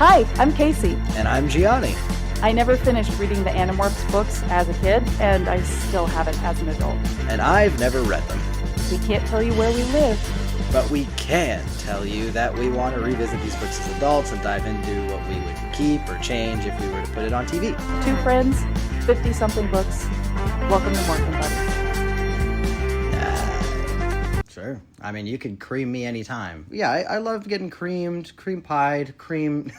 Hi, I'm Casey. And I'm Gianni. I never finished reading the Animorphs books as a kid, and I still haven't as an adult. And I've never read them. We can't tell you where we live. But we can tell you that we want to revisit these books as adults and dive into what we would keep or change if we were to put it on TV. Two friends, 50-something books. Welcome to morphinbuddies. Sure. I mean, you can cream me anytime. Yeah, I love getting creamed, cream pied, cream...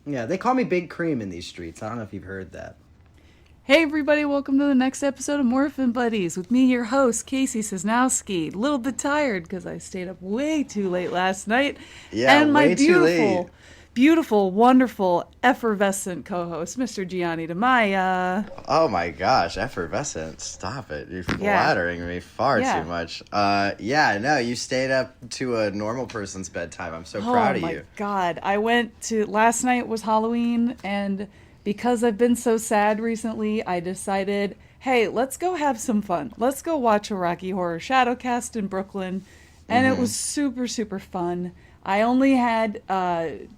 Yeah, they call me Big Cream in these streets. I don't know if you've heard that. Hey everybody, welcome to the next episode of morphinbuddies with me, your host, Casey Cisnowski. A little bit tired because I stayed up way too late last night. Yeah, and my way too late. Beautiful, wonderful, effervescent co-host, Mr. Gianni DeMaia. Oh my gosh, effervescent. Stop it. You're flattering me far too much. No, you stayed up to a normal person's bedtime. I'm so proud of you. Oh my God. Last night was Halloween, and because I've been so sad recently, I decided, hey, let's go have some fun. Let's go watch a Rocky Horror Shadowcast in Brooklyn. And it was super, super fun. I only had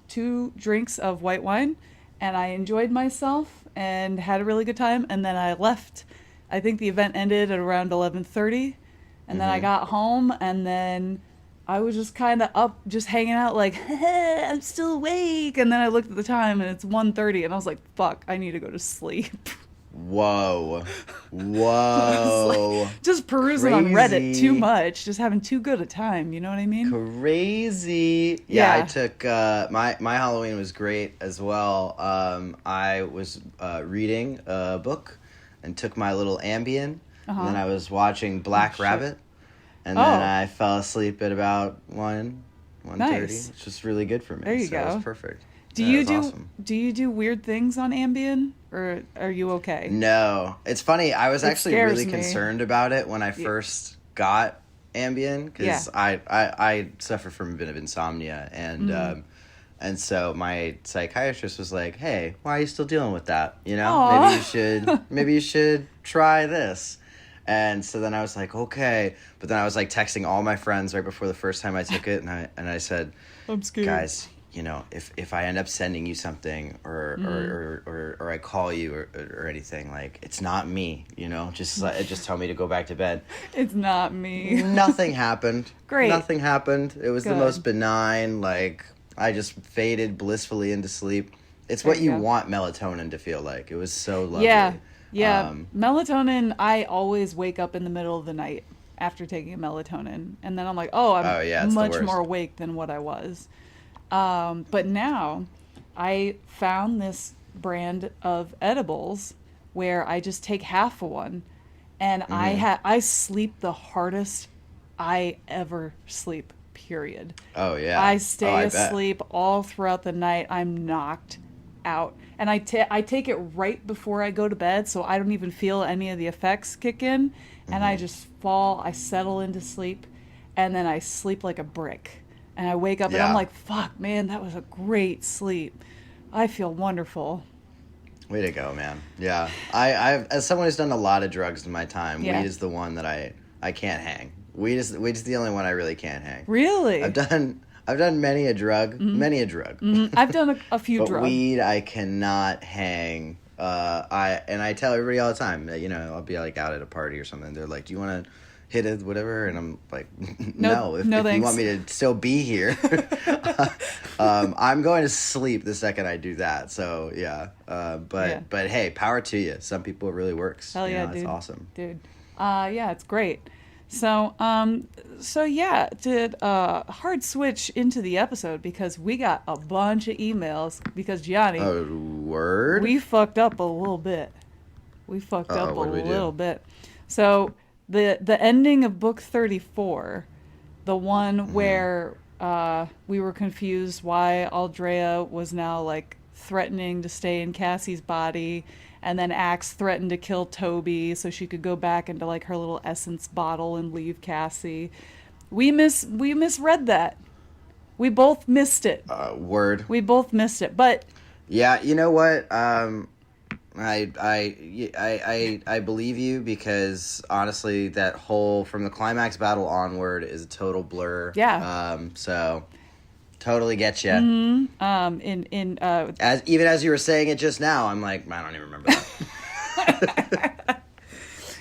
2 drinks of white wine, and I enjoyed myself and had a really good time. And then I left. I think the event ended at around 11:30, and then I got home, and then I was just kind of up, just hanging out like, hey, I'm still awake. And then I looked at the time, and it's 1:30, and I was like, fuck, I need to go to sleep. Whoa. Just perusing on Reddit too much, just having too good a time, you know what I mean? Crazy. Yeah. I took my Halloween was great as well. I was reading a book and took my little Ambien, and then I was watching Black Rabbit, and then I fell asleep at about 1:30. Nice. It's just really good for me. There you go. It was perfect. Do you do weird things on Ambien, or are you okay? No. It's funny. I was actually really concerned about it when I first got Ambien, because I suffer from a bit of insomnia, and so my psychiatrist was like, "Hey, why are you still dealing with that? You know, Aww. maybe you should try this." And so then I was like, "Okay," but then I was like texting all my friends right before the first time I took it, and I said, "I'm scared, guys. You know, if I end up sending you something or I call you or anything, like, it's not me, you know, just tell me to go back to bed." It's not me. Nothing happened. Great. Nothing happened. It was the most benign, like, I just faded blissfully into sleep. It's what you want melatonin to feel like. It was so lovely. Yeah. Melatonin, I always wake up in the middle of the night after taking a melatonin. And then I'm like, I'm much more awake than what I was. But now I found this brand of edibles where I just take half of one, and I sleep the hardest I ever sleep, period. Oh yeah. I stay asleep all throughout the night. I'm knocked out. And I take it right before I go to bed, so I don't even feel any of the effects kick in, and I just I settle into sleep, and then I sleep like a brick. And I wake up and I'm like, fuck, man, that was a great sleep. I feel wonderful. Way to go, man. Yeah. I've as someone who's done a lot of drugs in my time, weed is the one that I can't hang. Weed is the only one I really can't hang. Really? I've done many a drug. I've done a few drugs. But weed, I cannot hang. I tell everybody all the time that, you know, I'll be like out at a party or something. They're like, "Do you want to hit it, whatever?" And I'm like, no, if you want me to still be here, I'm going to sleep the second I do that. So but hey, power to you. Some people it really works. Hell yeah, dude. It's awesome, dude. It's great. So did hard switch into the episode because we got a bunch of emails because Gianni, we fucked up a little bit. So the ending of book 34, the one where we were confused why Aldrea was now like threatening to stay in Cassie's body, and then Axe threatened to kill Toby so she could go back into like her little essence bottle and leave Cassie. We misread that. We both missed it. We both missed it. But yeah, you know what? I believe you, because honestly, that whole from the climax battle onward is a total blur. Yeah. So Totally get you. As you were saying it just now, I'm like, I don't even remember that.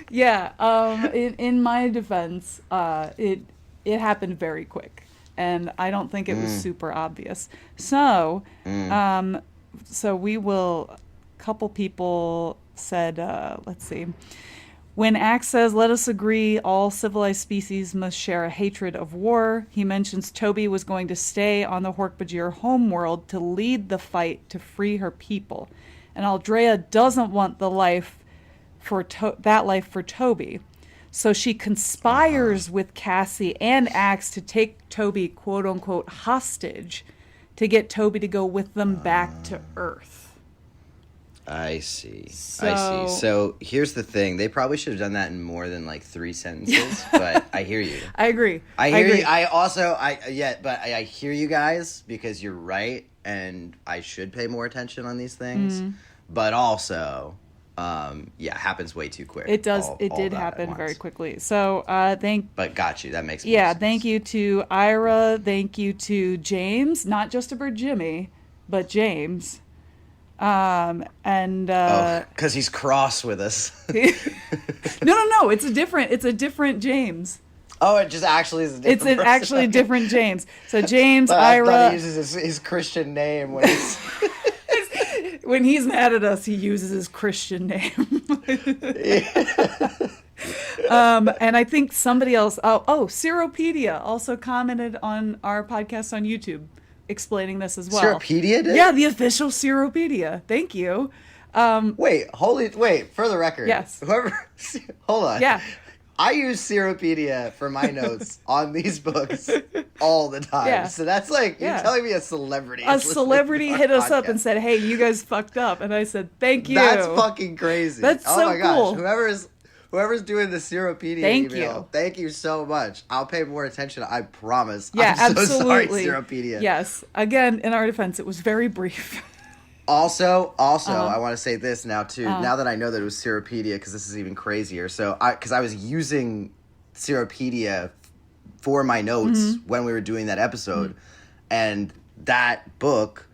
Yeah. In my defense, it happened very quick, and I don't think it was super obvious. So, we will. A couple people said, let's see. When Axe says, let us agree all civilized species must share a hatred of war, he mentions Toby was going to stay on the Hork-Bajir homeworld to lead the fight to free her people. And Aldrea doesn't want the life for that life for Toby. So she conspires with Cassie and Axe to take Toby, quote-unquote, hostage to get Toby to go with them back to Earth. I see. So here's the thing. They probably should have done that in more than like 3 sentences, but I hear you. I agree. I hear you. I hear you guys because you're right, and I should pay more attention on these things. But also, happens way too quick. It does. It did happen very quickly. So But got you. That makes sense. Thank you to Ira. Thank you to James, not just a bird Jimmy, but James. Because he's cross with us. No, it's a different James. Oh, it just actually is a different person. Actually a different James. So James, Ira. I thought he uses his Christian name when he's when he's mad at us, he uses his Christian name. And I think somebody else, Seropedia also commented on our podcast on YouTube, explaining this as well. Seropedia did? Yeah, the official Seropedia. Thank you. Wait, for the record. Yes. Hold on. Yeah. I use Seropedia for my notes on these books all the time. Yeah. So that's like, you're telling me a celebrity. A celebrity hit us up and said, hey, you guys fucked up. And I said, thank you. That's fucking crazy. That's so my cool. Gosh. Whoever's doing the Seropedia email, thank you so much. I'll pay more attention, I promise. Yeah, I'm absolutely. So sorry, Seropedia. Yes. Again, in our defense, it was very brief. Also, I want to say this now, too. Now that I know that it was Seropedia, because this is even crazier. So, because I was using Seropedia for my notes when we were doing that episode, and that book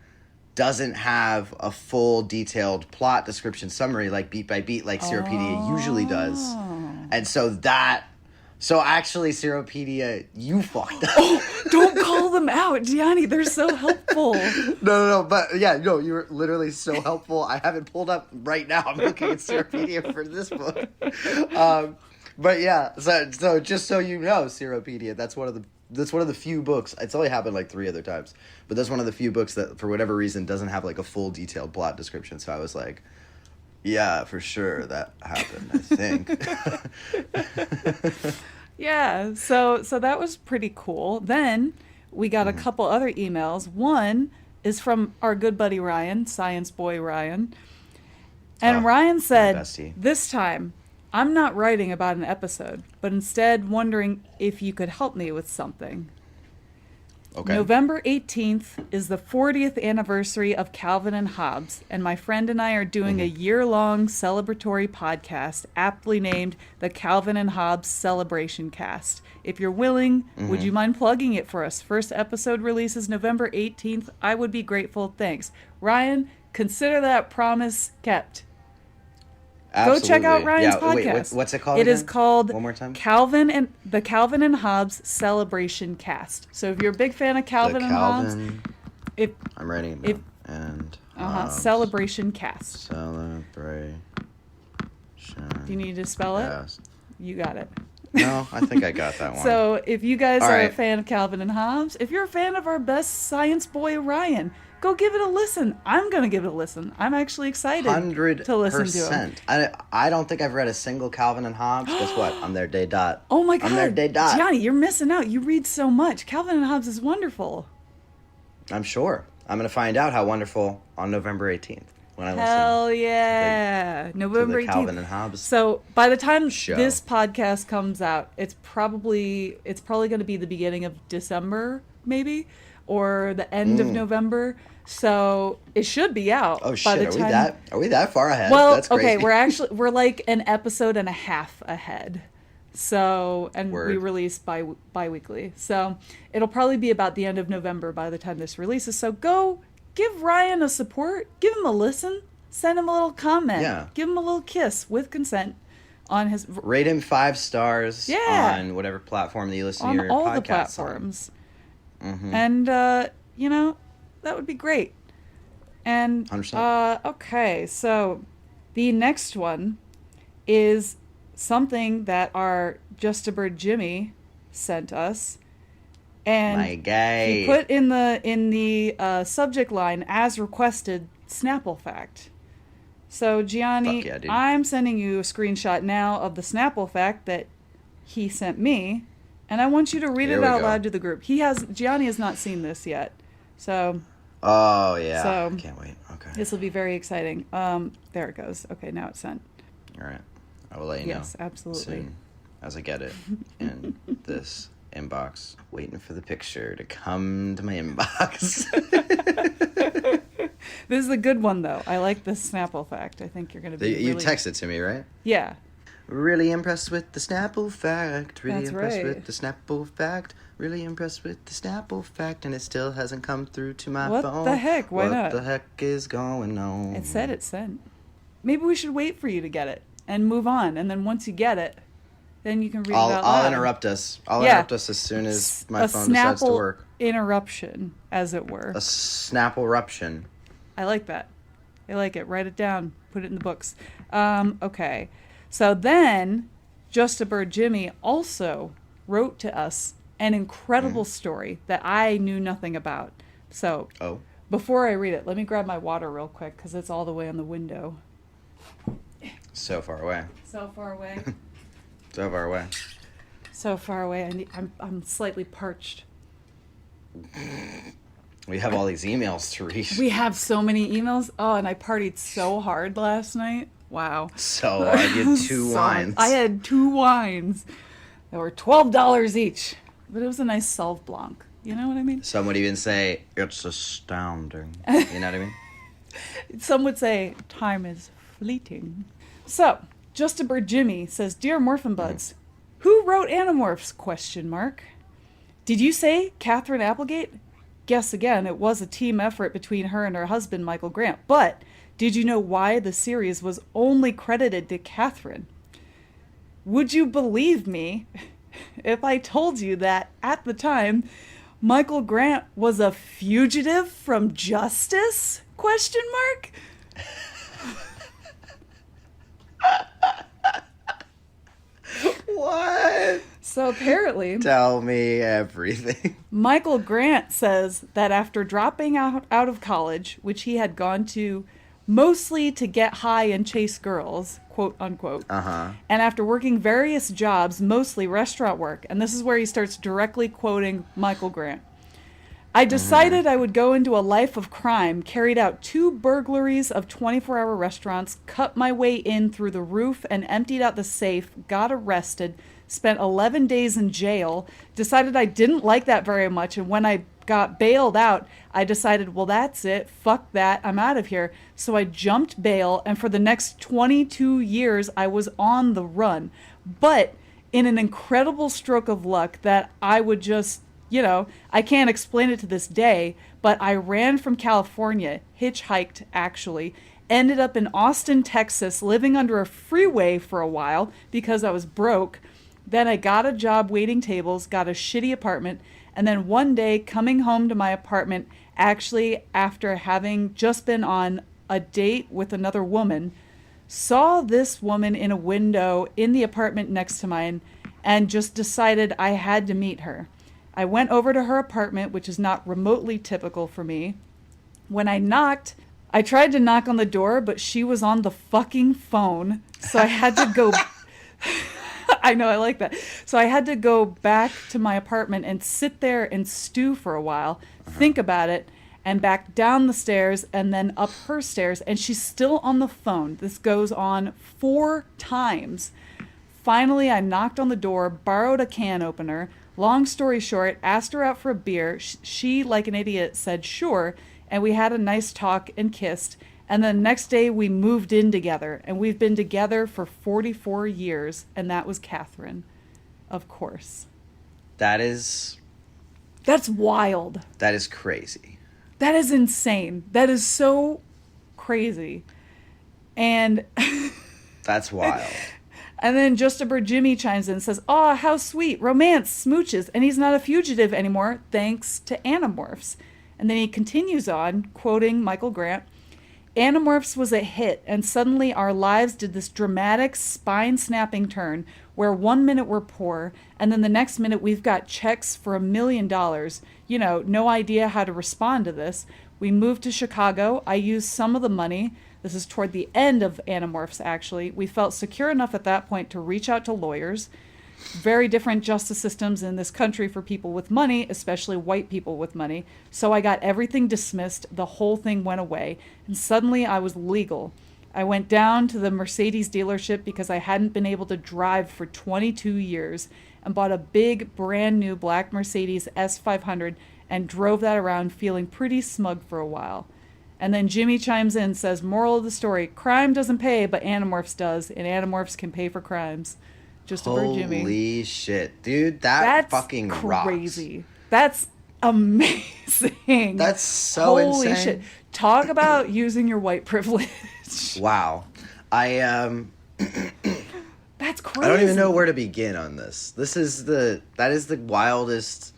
doesn't have a full detailed plot description summary, like beat by beat, like Seropedia usually does. And so actually, Seropedia, you fucked up. Don't call them out, Gianni. They're so helpful. No, but you were literally so helpful. I have it pulled up right now. I'm looking at Seropedia for this book. But yeah, so just so you know, Seropedia, that's one of the few books. It's only happened like 3 other times, but that's one of the few books that, for whatever reason, doesn't have like a full detailed plot description. So I was like, yeah, for sure that happened, I think. Yeah, so that was pretty cool. Then we got a couple other emails. One is from our good buddy Ryan, Science Boy Ryan. And Ryan said, this time, I'm not writing about an episode, but instead wondering if you could help me with something. Okay. November 18th is the 40th anniversary of Calvin and Hobbes, and my friend and I are doing a year-long celebratory podcast aptly named the Calvin and Hobbes Celebration Cast. If you're willing, would you mind plugging it for us? First episode releases November 18th. I would be grateful. Thanks. Ryan, consider that promise kept. Absolutely. Go check out Ryan's podcast. Wait, what's it called It again? is called One more time? the Calvin and Hobbes Celebration Cast. So if you're a big fan of Calvin and Hobbes, I'm writing it down. And Celebration Cast. Celebration. Do you need to spell it? You got it. No, I think I got that one. So if you guys are a fan of Calvin and Hobbes, if you're a fan of our best science boy Ryan, go give it a listen. I'm going to give it a listen. I'm actually excited 100%. to listen to him. I don't think I've read a single Calvin and Hobbes. Guess what? I'm their day dot. Oh my God. I'm their day dot. Johnny, you're missing out. You read so much. Calvin and Hobbes is wonderful. I'm sure. I'm going to find out how wonderful on November 18th. When I Hell yeah. November 18th. Calvin and Hobbes. So by the time this podcast comes out, it's probably going to be the beginning of December, maybe, or the end of November. So it should be out. Oh shit! By the time... Are we that far ahead? Well, that's crazy. Okay, we're like an episode and a half ahead. So, and we Word. release bi-weekly. So it'll probably be about the end of November by the time this releases. So go give Ryan a support, give him a listen, send him a little comment, Yeah. give him a little kiss with consent on his... Rate him 5 stars on whatever platform that you listen to your podcast on all the platforms. Mm-hmm. And, that would be great. And, 100%. okay, so the next one is something that our Just a Bird Jimmy sent us, and my guy, he put in the subject line, as requested, Snapple fact. So Gianni, yeah, I'm sending you a screenshot now of the Snapple fact that he sent me, and I want you to read it out loud to the group. Gianni has not seen this yet, so. Oh yeah. So can't wait. Okay. This will be very exciting. There it goes. Okay, now it's sent. All right. I will let you know. Yes, absolutely. Soon as I get it in this inbox. Waiting for the picture to come to my inbox. This is a good one, though. I like this Snapple fact. I think you're going to be You texted to me, right? Yeah. Really impressed with the Snapple fact. Really That's impressed right. with the Snapple fact. Really impressed with the Snapple fact. And it still hasn't come through to my phone. What the heck? Why not? What the heck is going on? It said it sent. Maybe we should wait for you to get it and move on. And then once you get it, then you can read it out loud. I'll interrupt us. I'll interrupt us as soon as my phone decides to work. Interruption, as it were. A Snapple eruption. I like that. I like it. Write it down. Put it in the books. Okay. So then, Just a Bird Jimmy also wrote to us an incredible story that I knew nothing about. So, before I read it, let me grab my water real quick because it's all the way on the window. So far away. So far away. So far away. So far away. I'm slightly parched. We have all these emails to read. We have so many emails. Oh, and I partied so hard last night. Wow. So I had 2 wines. I had 2 wines. They were $12 each. But it was a nice Sauv Blanc. You know what I mean? Some would even say, it's astounding. You know what I mean? Some would say, time is fleeting. So, Just a Bird Jimmy says, Dear Morphin Buds, who wrote Animorphs? ? Did you say Catherine Applegate? Guess again, it was a team effort between her and her husband, Michael Grant. But did you know why the series was only credited to Catherine? Would you believe me if I told you that at the time, Michael Grant was a fugitive from justice? ? What? So apparently, tell me everything. Michael Grant says that after dropping out of college, which he had gone to mostly to get high and chase girls, quote unquote, and after working various jobs, mostly restaurant work, and this is where he starts directly quoting Michael Grant, I decided I would go into a life of crime, carried out 2 burglaries of 24-hour restaurants, cut my way in through the roof and emptied out the safe, got arrested, spent 11 days in jail, decided I didn't like that very much, and when I got bailed out, I decided, well, that's it, fuck that, I'm out of here. So I jumped bail, and for the next 22 years, I was on the run. But in an incredible stroke of luck that I would just, I can't explain it to this day, but I ran from California, hitchhiked actually, ended up in Austin, Texas, living under a freeway for a while because I was broke. Then I got a job waiting tables, got a shitty apartment, and then one day coming home to my apartment, actually after having just been on a date with another woman, saw this woman in a window in the apartment next to mine and just decided I had to meet her. I went over to her apartment, which is not remotely typical for me. When I knocked, I tried to knock on the door, but she was on the fucking phone, so I had to go... I know, I like that. So I had to go back to my apartment and sit there and stew for a while, think about it, and back down the stairs and then up her stairs, and she's still on the phone. This goes on 4 times. Finally, I knocked on the door, borrowed a can opener. Long story short, asked her out for a beer. She, like an idiot, said sure, and we had a nice talk and kissed. And the next day we moved in together, and we've been together for 44 years, and that was Catherine. Of course. That's wild. That is crazy. That is insane. That is so crazy. And that's wild. And then Just a Bird Jimmy chimes in and says, "Aw, how sweet. Romance, smooches, and he's not a fugitive anymore thanks to Animorphs." And then he continues on, quoting Michael Grant, "Animorphs was a hit, and suddenly our lives did this dramatic, spine-snapping turn where 1 minute we're poor, and then the next minute we've got checks for $1 million. You know, no idea how to respond to this. We moved to Chicago. I used some of the money." This is toward the end of Animorphs, actually. "We felt secure enough at that point to reach out to lawyers. Very different justice systems in this country for people with money, especially white people with money. So I got everything dismissed. The whole thing went away. And suddenly I was legal. I went down to the Mercedes dealership because I hadn't been able to drive for 22 years and bought a big, brand new black Mercedes S500 and drove that around feeling pretty smug for a while." And then Jimmy chimes in and says, "Moral of the story, crime doesn't pay, but Animorphs does, and Animorphs can pay for crimes." Just a bird, Jimmy. Holy shit, dude, that's fucking crazy. rocks. That's amazing. That's so Holy insane. shit. Talk about using your white privilege. Wow. That's crazy. I don't even know where to begin on this. That is the wildest.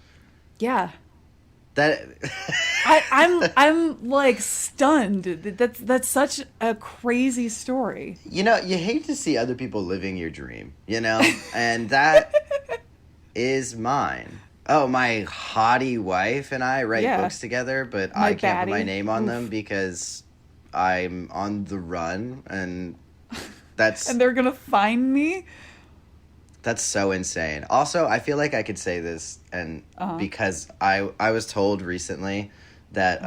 Yeah. That I'm like stunned. That's such a crazy story. You know, you hate to see other people living your dream, you know? And that is mine. Oh, my hottie wife and I write books together, but I can't put my name on them because I'm on the run, and that's... And they're gonna find me? That's so insane. Also, I feel like I could say this, and because I was told recently that,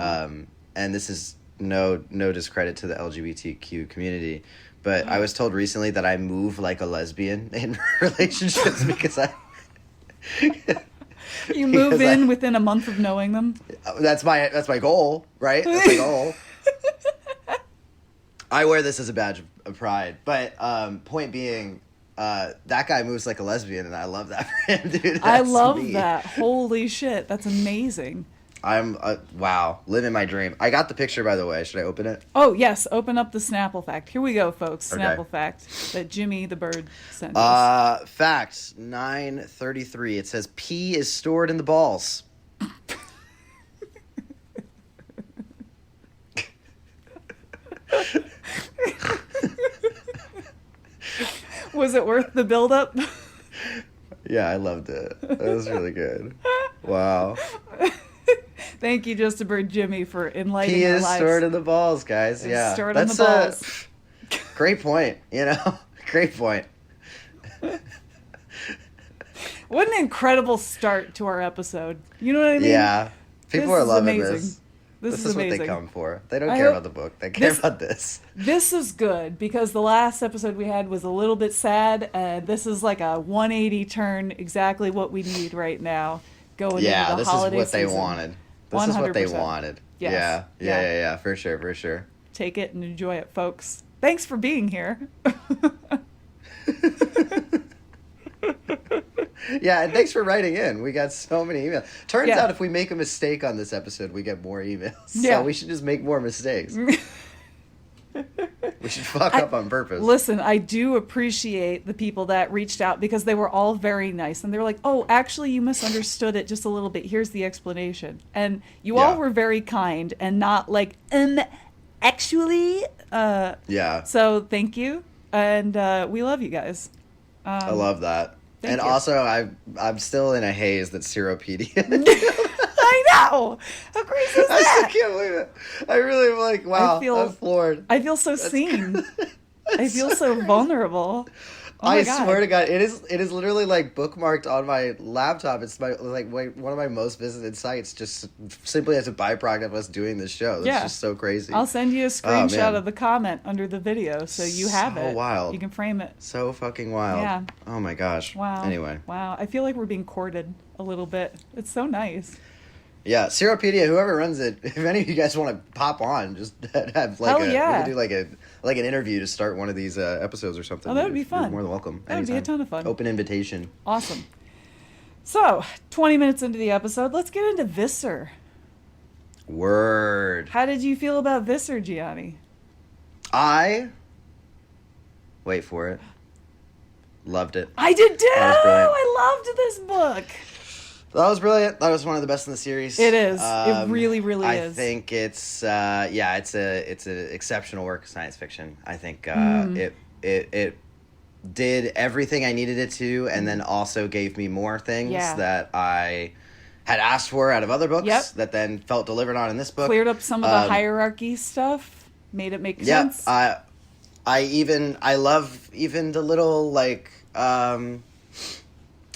and this is no discredit to the LGBTQ community, but I was told recently that I move like a lesbian in relationships because I... You move in within a month of knowing them? That's my goal, right? That's my goal. I wear this as a badge of pride, but point being... that guy moves like a lesbian, and I love that for him, dude. I love that. Holy shit, that's amazing. I'm wow, living my dream. I got the picture, by the way. Should I open it? Oh yes, open up the Snapple fact. Here we go, folks. Okay. Snapple fact that Jimmy the bird sent us. Fact 933. It says pee is stored in the balls. Was it worth the build-up? Yeah, I loved it. That was really good. Wow. Thank you, Just a Bird Jimmy, for enlightening Pee our is lives. stored in the balls, guys. It's yeah, stored in the balls. Great point. You know, great point. What an incredible start to our episode. You know what I mean? Yeah, people are loving amazing. this. This is what amazing. they come for. They don't care about the book. They care about this. This is good because the last episode we had was a little bit sad, and this is like a 180 turn, exactly what we need right now going into the holiday season. This is what they wanted. This is what they 100%. wanted. Yes. Yeah, for sure. Take it and enjoy it, folks. Thanks for being here. Yeah, and thanks for writing in. We got so many emails. Turns out if we make a mistake on this episode, we get more emails. Yeah. So we should just make more mistakes. We should fuck up on purpose. Listen, I do appreciate the people that reached out because they were all very nice. And they were like, "Oh, actually, you misunderstood it just a little bit. Here's the explanation." And you all were very kind and not like, actually. Yeah. So thank you. And we love you guys. I love that. And you. also, I'm still in a haze that's Seropedia. I know! How crazy is that? I still can't believe it. I really am like, wow, I'm floored. I feel so seen. I feel so vulnerable. Oh I swear to God, it is literally like bookmarked on my laptop. It's one of my most visited sites, just simply as a byproduct of us doing this show. It's just so crazy. I'll send you a screenshot of the comment under the video so you have it. So wild. You can frame it. So fucking wild. Yeah. Oh my gosh. Wow. Anyway. Wow. I feel like we're being courted a little bit. It's so nice. Yeah, Seropedia, whoever runs it, if any of you guys want to pop on, just have like we can do like an interview to start one of these episodes or something. Oh, that would be fun. You're more than welcome. That would be a ton of fun. Open invitation. Awesome. So, 20 minutes into the episode, let's get into Visser. Word. How did you feel about Visser, Gianni? Wait for it. Loved it. I did too! I loved this book. That was brilliant. That was one of the best in the series. It is. It really, really is. I think it's it's an exceptional work of science fiction. I think it did everything I needed it to, and then also gave me more things that I had asked for out of other books that then felt delivered on in this book. Cleared up some of the hierarchy stuff, made it make sense. I love even the little like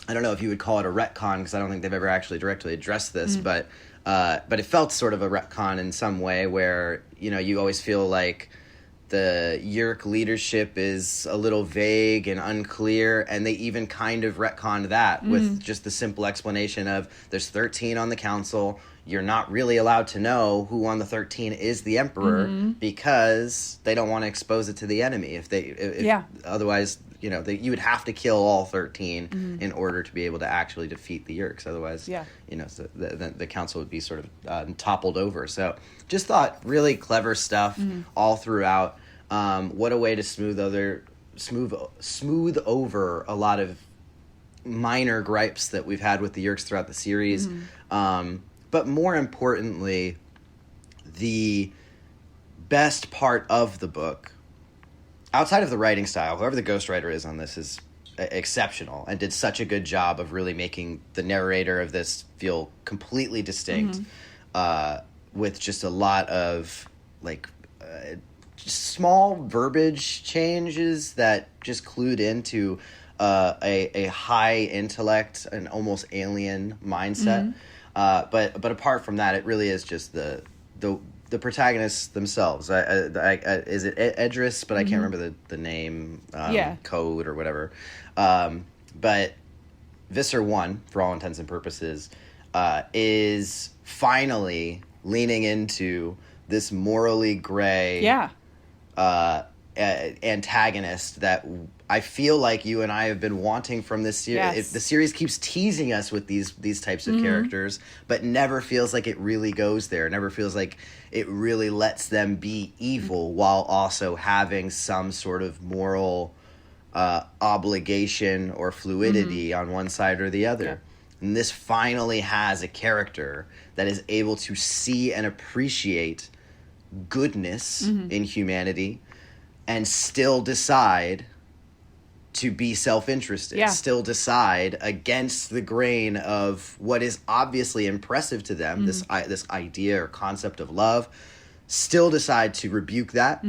I don't know if you would call it a retcon, because I don't think they've ever actually directly addressed this, but it felt sort of a retcon in some way where, you know, you always feel like the Yeerk leadership is a little vague and unclear, and they even kind of retconned that with just the simple explanation of there's 13 on the council. You're not really allowed to know who on the 13 is the emperor because they don't want to expose it to the enemy. Otherwise, you know, you would have to kill all 13 in order to be able to actually defeat the Yeerks. Otherwise, you know, so the council would be sort of toppled over. So just thought really clever stuff all throughout. What a way to smooth over a lot of minor gripes that we've had with the Yeerks throughout the series. But more importantly, the best part of the book, outside of the writing style, whoever the ghostwriter is on this is exceptional and did such a good job of really making the narrator of this feel completely distinct, with just a lot of like just small verbiage changes that just clued into a high intellect and almost alien mindset. But apart from that, it really is just the protagonists themselves. Is it Edris? But I can't remember the name, code or whatever. But Visser 1, for all intents and purposes, is finally leaning into this morally gray antagonist that I feel like you and I have been wanting from this series. Yes. The series keeps teasing us with these types of characters, but never feels like it really goes there. Never feels like it really lets them be evil while also having some sort of moral obligation or fluidity on one side or the other. Yeah. And this finally has a character that is able to see and appreciate goodness in humanity and still decide to be self-interested, still decide against the grain of what is obviously impressive to them, this idea or concept of love, still decide to rebuke that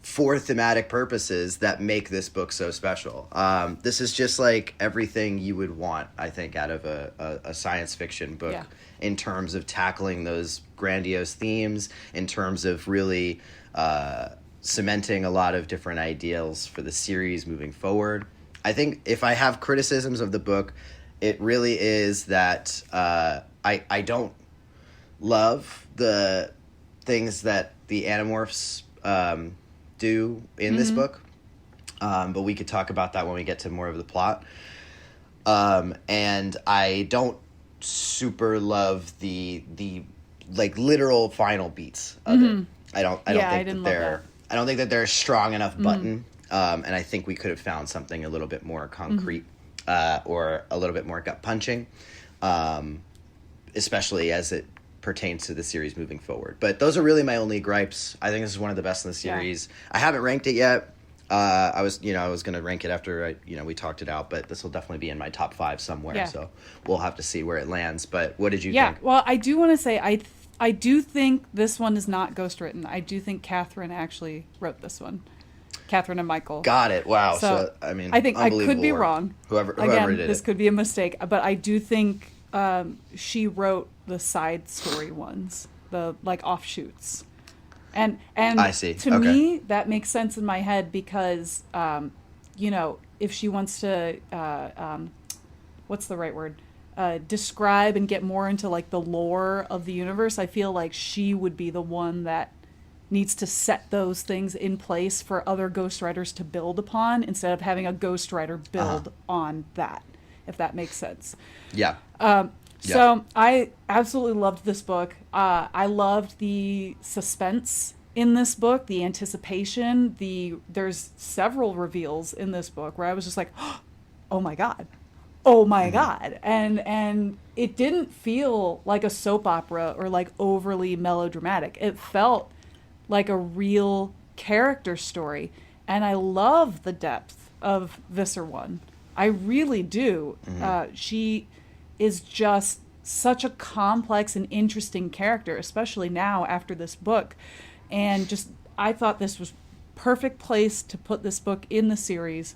for thematic purposes that make this book so special. This is just like everything you would want, I think, out of a science fiction book in terms of tackling those grandiose themes, in terms of really cementing a lot of different ideals for the series moving forward. I think if I have criticisms of the book, it really is that I don't love the things that the Animorphs do in this book, but we could talk about that when we get to more of the plot. And I don't super love the like literal final beats of it. I don't think that they're a strong enough button, and I think we could have found something a little bit more concrete or a little bit more gut punching, especially as it pertains to the series moving forward. But those are really my only gripes. I think this is one of the best in the series. I haven't ranked it yet. I was going to rank it after we talked it out, but this will definitely be in my top 5 somewhere. So we'll have to see where it lands. But what did you think? Well, I do want to say I do think this one is not ghostwritten. I do think Catherine actually wrote this one. Catherine and Michael. Got it. Wow. So I mean, I think I could be wrong. Whoever Again, did this it. could be a mistake, but I do think she wrote the side story ones, the like offshoots, and I see. To me that makes sense in my head because if she wants to what's the right word? Describe and get more into like the lore of the universe, I feel like she would be the one that needs to set those things in place for other ghostwriters to build upon instead of having a ghostwriter build on that, if that makes sense. Yeah. So I absolutely loved this book. I loved the suspense in this book, the anticipation. There's several reveals in this book where I was just like, oh my God. Oh my God. And it didn't feel like a soap opera or like overly melodramatic. It felt like a real character story. And I love the depth of Visser one. I really do. She is just such a complex and interesting character, especially now after this book. And just, I thought this was perfect place to put this book in the series.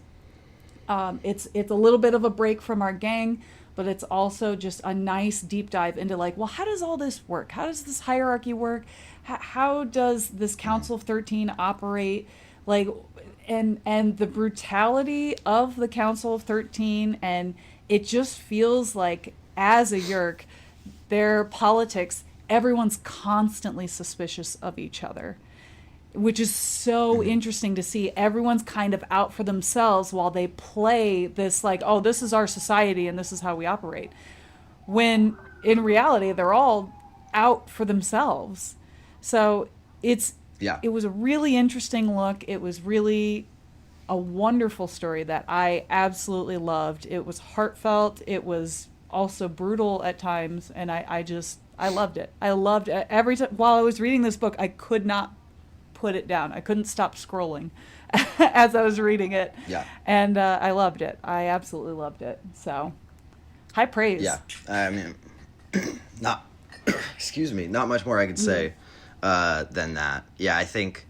It's a little bit of a break from our gang, but it's also just a nice deep dive into like, well, how does all this work? How does this hierarchy work? How does this Council of 13 operate? Like, and the brutality of the Council of 13, and it just feels like as a Yeerk, their politics, everyone's constantly suspicious of each other, which is so interesting to see. Everyone's kind of out for themselves while they play this like, oh, this is our society and this is how we operate. When in reality, they're all out for themselves. So it was a really interesting look. It was really a wonderful story that I absolutely loved. It was heartfelt. It was also brutal at times. And I loved it. I loved it. Every time while I was reading this book, I could not put it down. I couldn't stop scrolling as I was reading it. Yeah. And I loved it. I absolutely loved it. So high praise. Yeah. I mean, not much more I could say than that. Yeah, I think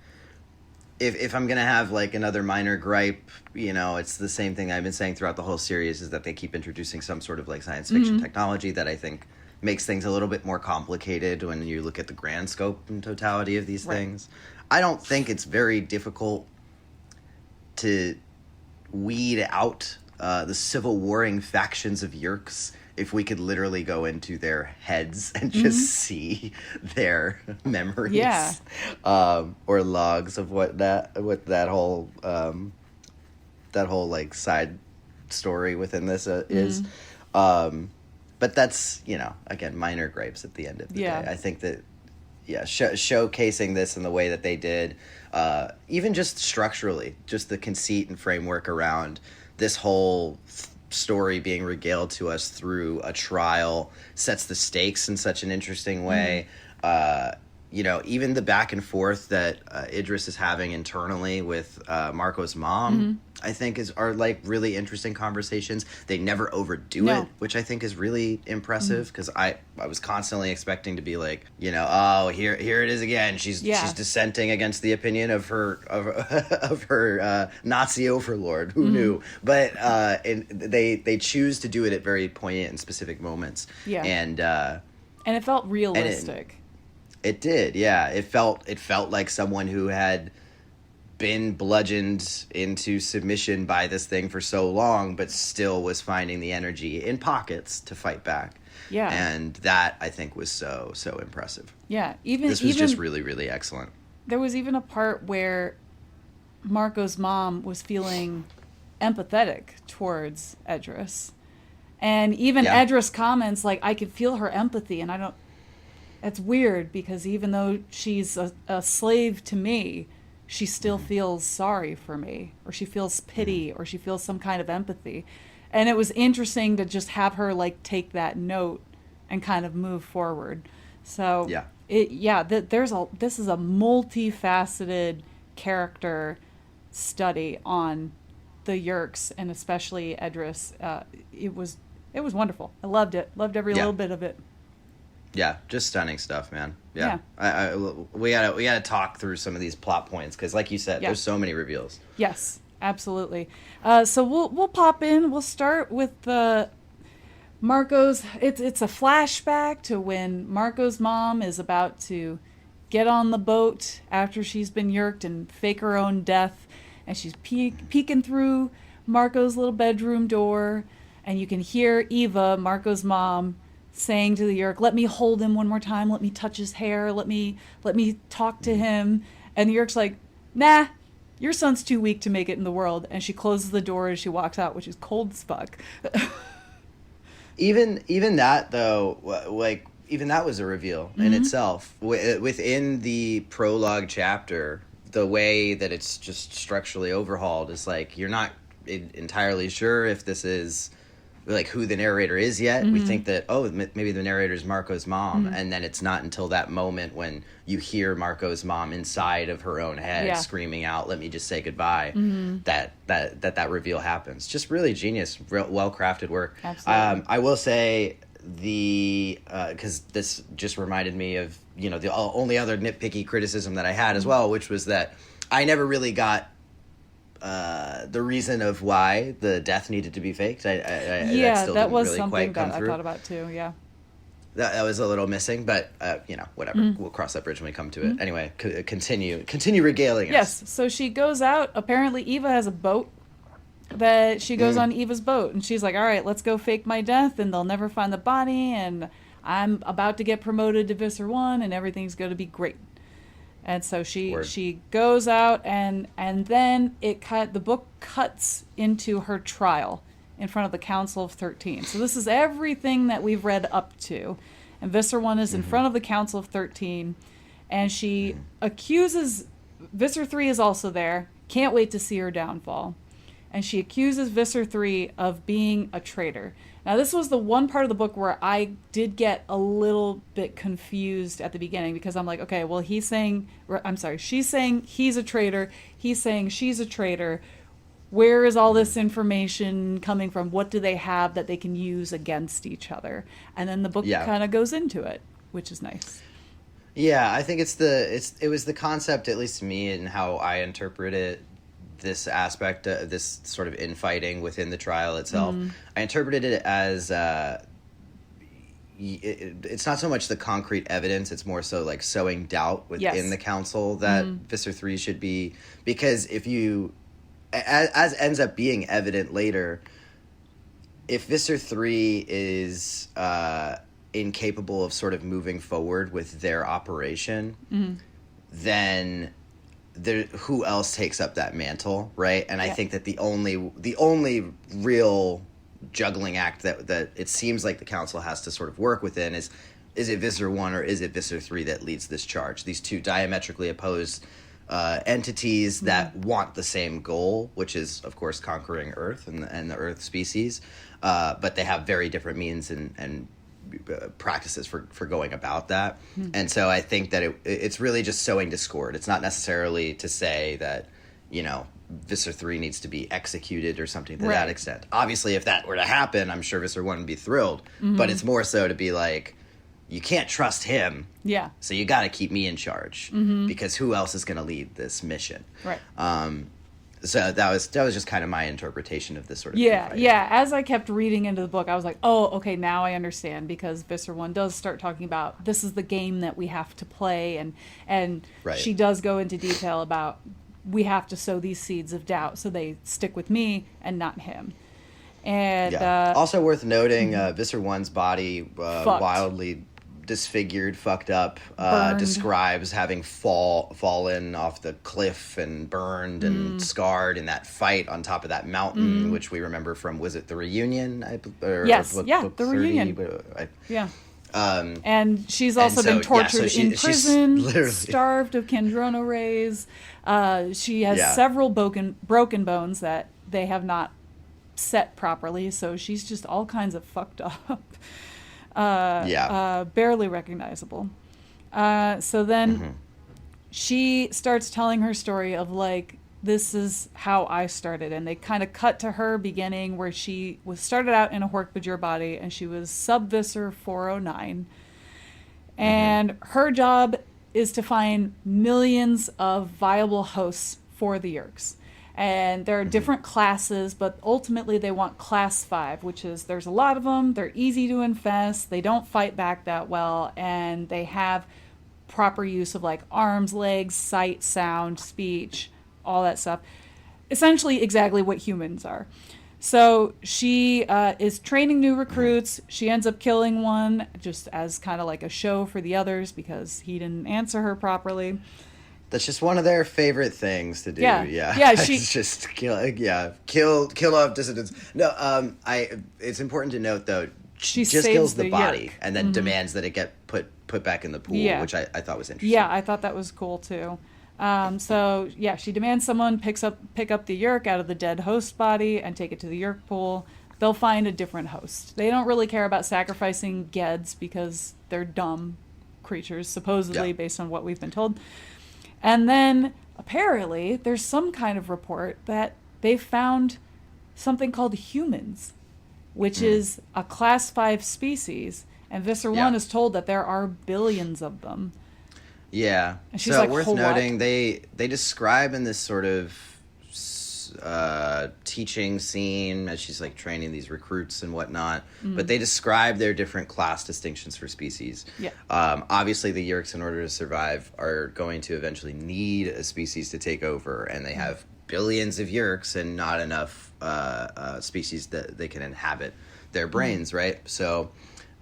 if I'm going to have like another minor gripe, it's the same thing I've been saying throughout the whole series, is that they keep introducing some sort of like science fiction technology that I think makes things a little bit more complicated when you look at the grand scope and totality of these things. I don't think it's very difficult to weed out the civil warring factions of Yeerks if we could literally go into their heads and just see their memories, or logs of what that whole like side story within this is. But that's, again, minor gripes at the end of the day. I think that, showcasing this in the way that they did, even just structurally, just the conceit and framework around this whole story being regaled to us through a trial sets the stakes in such an interesting way. Even the back and forth that Idris is having internally with Marco's mom, I think are like really interesting conversations. They never overdo it, which I think is really impressive, because I was constantly expecting to be like, oh, here it is again. She's dissenting against the opinion of her Nazi overlord. Who knew? But they choose to do it at very poignant and specific moments. Yeah, and it felt realistic. It did, yeah. It felt like someone who had been bludgeoned into submission by this thing for so long, but still was finding the energy in pockets to fight back. Yeah. And that, I think, was so impressive. Yeah. This was just really, really excellent. There was even a part where Marco's mom was feeling empathetic towards Edris. And even Edris comments, like, I could feel her empathy, and I don't... It's weird, because even though she's a slave to me, she still feels sorry for me, or she feels pity, or she feels some kind of empathy. And it was interesting to just have her like take that note and kind of move forward. So this is a multifaceted character study on the Yeerks, and especially Edris. It was wonderful. I loved it. Loved every little bit of it. Yeah, just stunning stuff, man. Yeah. We gotta talk through some of these plot points, because, like you said, there's so many reveals. Yes, absolutely. So we'll pop in. We'll start with Marco's. It's a flashback to when Marco's mom is about to get on the boat after she's been Yeerked and fake her own death, and she's peeking through Marco's little bedroom door, and you can hear Eva, Marco's mom, saying to the Yeerk, let me hold him one more time, let me touch his hair, let me talk to him. And the Yeerk's like, nah, your son's too weak to make it in the world. And she closes the door as she walks out, which is cold as fuck. Even that though, like even that was a reveal in itself. Within the prologue chapter, the way that it's just structurally overhauled is like you're not entirely sure if this is like who the narrator is yet. We think that maybe the narrator is Marco's mom, and then it's not until that moment when you hear Marco's mom inside of her own head screaming out, "Let me just say goodbye," that reveal happens. Just really genius, well crafted work. Absolutely. I will say because this just reminded me of the only other nitpicky criticism that I had as well, which was that I never really got the reason of why the death needed to be faked. That was really something that I thought about too. Yeah, that was a little missing, but whatever. We'll cross that bridge when we come to it. Anyway, continue regaling us. Yes. So she goes out. Apparently, Eva has a boat. That she goes on Eva's boat, and she's like, "All right, let's go fake my death, and they'll never find the body, and I'm about to get promoted to Visser 1, and everything's going to be great." And so she goes out, and then the book cuts into her trial in front of the Council of 13. So this is everything that we've read up to. And Visser 1 is in front of the Council of 13, and she accuses... Visser 3 is also there. Can't wait to see her downfall. And she accuses Visser 3 of being a traitor. Now, this was the one part of the book where I did get a little bit confused at the beginning, because I'm like, okay, well, she's saying he's a traitor. He's saying she's a traitor. Where is all this information coming from? What do they have that they can use against each other? And then the book kind of goes into it, which is nice. Yeah, I think it was the concept, at least to me, and how I interpret it. This aspect, this sort of infighting within the trial itself, I interpreted it as it's not so much the concrete evidence; it's more so like sowing doubt within the council that Visser 3 should be. Because if you, as ends up being evident later, if Visser 3 is incapable of sort of moving forward with their operation, then who else takes up that mantle, right? And I think that the only real juggling act that it seems like the council has to sort of work within is it Visser 1 or is it Visser 3 that leads this charge? These two diametrically opposed entities that want the same goal, which is, of course, conquering Earth and the Earth species, but they have very different means and practices for going about that. And so I think that it's really just sowing discord. It's not necessarily to say that Visser 3 needs to be executed or something to that extent. Obviously, if that were to happen, I'm sure Visser 1 would be thrilled, but it's more so to be like, you can't trust him, so you got to keep me in charge, because who else is going to lead this mission, right? So that was just kind of my interpretation of this sort of As I kept reading into the book, I was like, oh, okay, now I understand, because Visser 1 does start talking about this is the game that we have to play, and she does go into detail about we have to sow these seeds of doubt so they stick with me and not him. And also worth noting, Visser 1's body wildly disfigured, fucked up, describes having fallen off the cliff and burned and scarred in that fight on top of that mountain, which we remember from, was it The Reunion? Book The Reunion. And she's also been tortured in prison, starved of Kandrona rays. She has several broken bones that they have not set properly, so she's just all kinds of fucked up. Barely recognizable. So then she starts telling her story of like, this is how I started, and they kind of cut to her beginning where she started out in a Hork-Bajir body, and she was sub-Visser 409, and her job is to find millions of viable hosts for the Yeerks. And there are different classes, but ultimately they want class 5, which is, there's a lot of them, they're easy to infest, they don't fight back that well, and they have proper use of like arms, legs, sight, sound, speech, all that stuff. Essentially exactly what humans are. So she is training new recruits. She ends up killing one just as kind of like a show for the others because he didn't answer her properly. That's just one of their favorite things to do. Yeah. Yeah. Yeah, It's just kill off dissidents. No, it's important to note though, she just saves kills the body Yeerk. and then demands that it get put back in the pool, Yeah. which I thought was interesting. Yeah, I thought that was cool too. So yeah, she demands someone pick up the Yeerk out of the dead host body and take it to the Yeerk pool. They'll find a different host. They don't really care about sacrificing Geds because they're dumb creatures, supposedly, based on what we've been told. And then apparently there's some kind of report that they found something called humans, which is a class 5 species, and Visser 1 is told that there are billions of them. Yeah. And she's so like, worth what? noting, they describe in this sort of teaching scene as she's like training these recruits and whatnot, but they describe their different class distinctions for species. Yeah. Obviously the Yeerks, in order to survive, are going to eventually need a species to take over, and they have billions of Yeerks and not enough species that they can inhabit their brains, right? So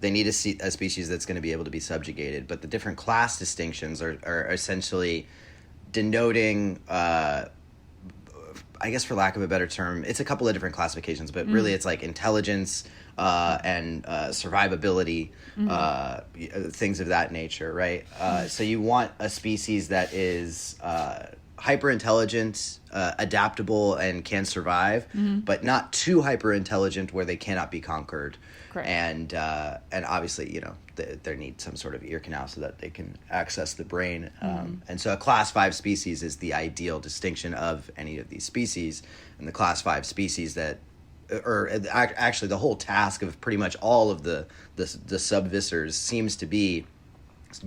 they need a species that's going to be able to be subjugated. But the different class distinctions are essentially denoting, I guess for lack of a better term, it's a couple of different classifications, but really it's like intelligence and survivability, things of that nature, right? So you want a species that is hyper intelligent, adaptable, and can survive, but not too hyper intelligent where they cannot be conquered. Correct. And obviously, they need some sort of ear canal so that they can access the brain. And so a class 5 species is the ideal distinction of any of these species. And the class 5 species that, or actually the whole task of pretty much all of the sub-Vissers seems to be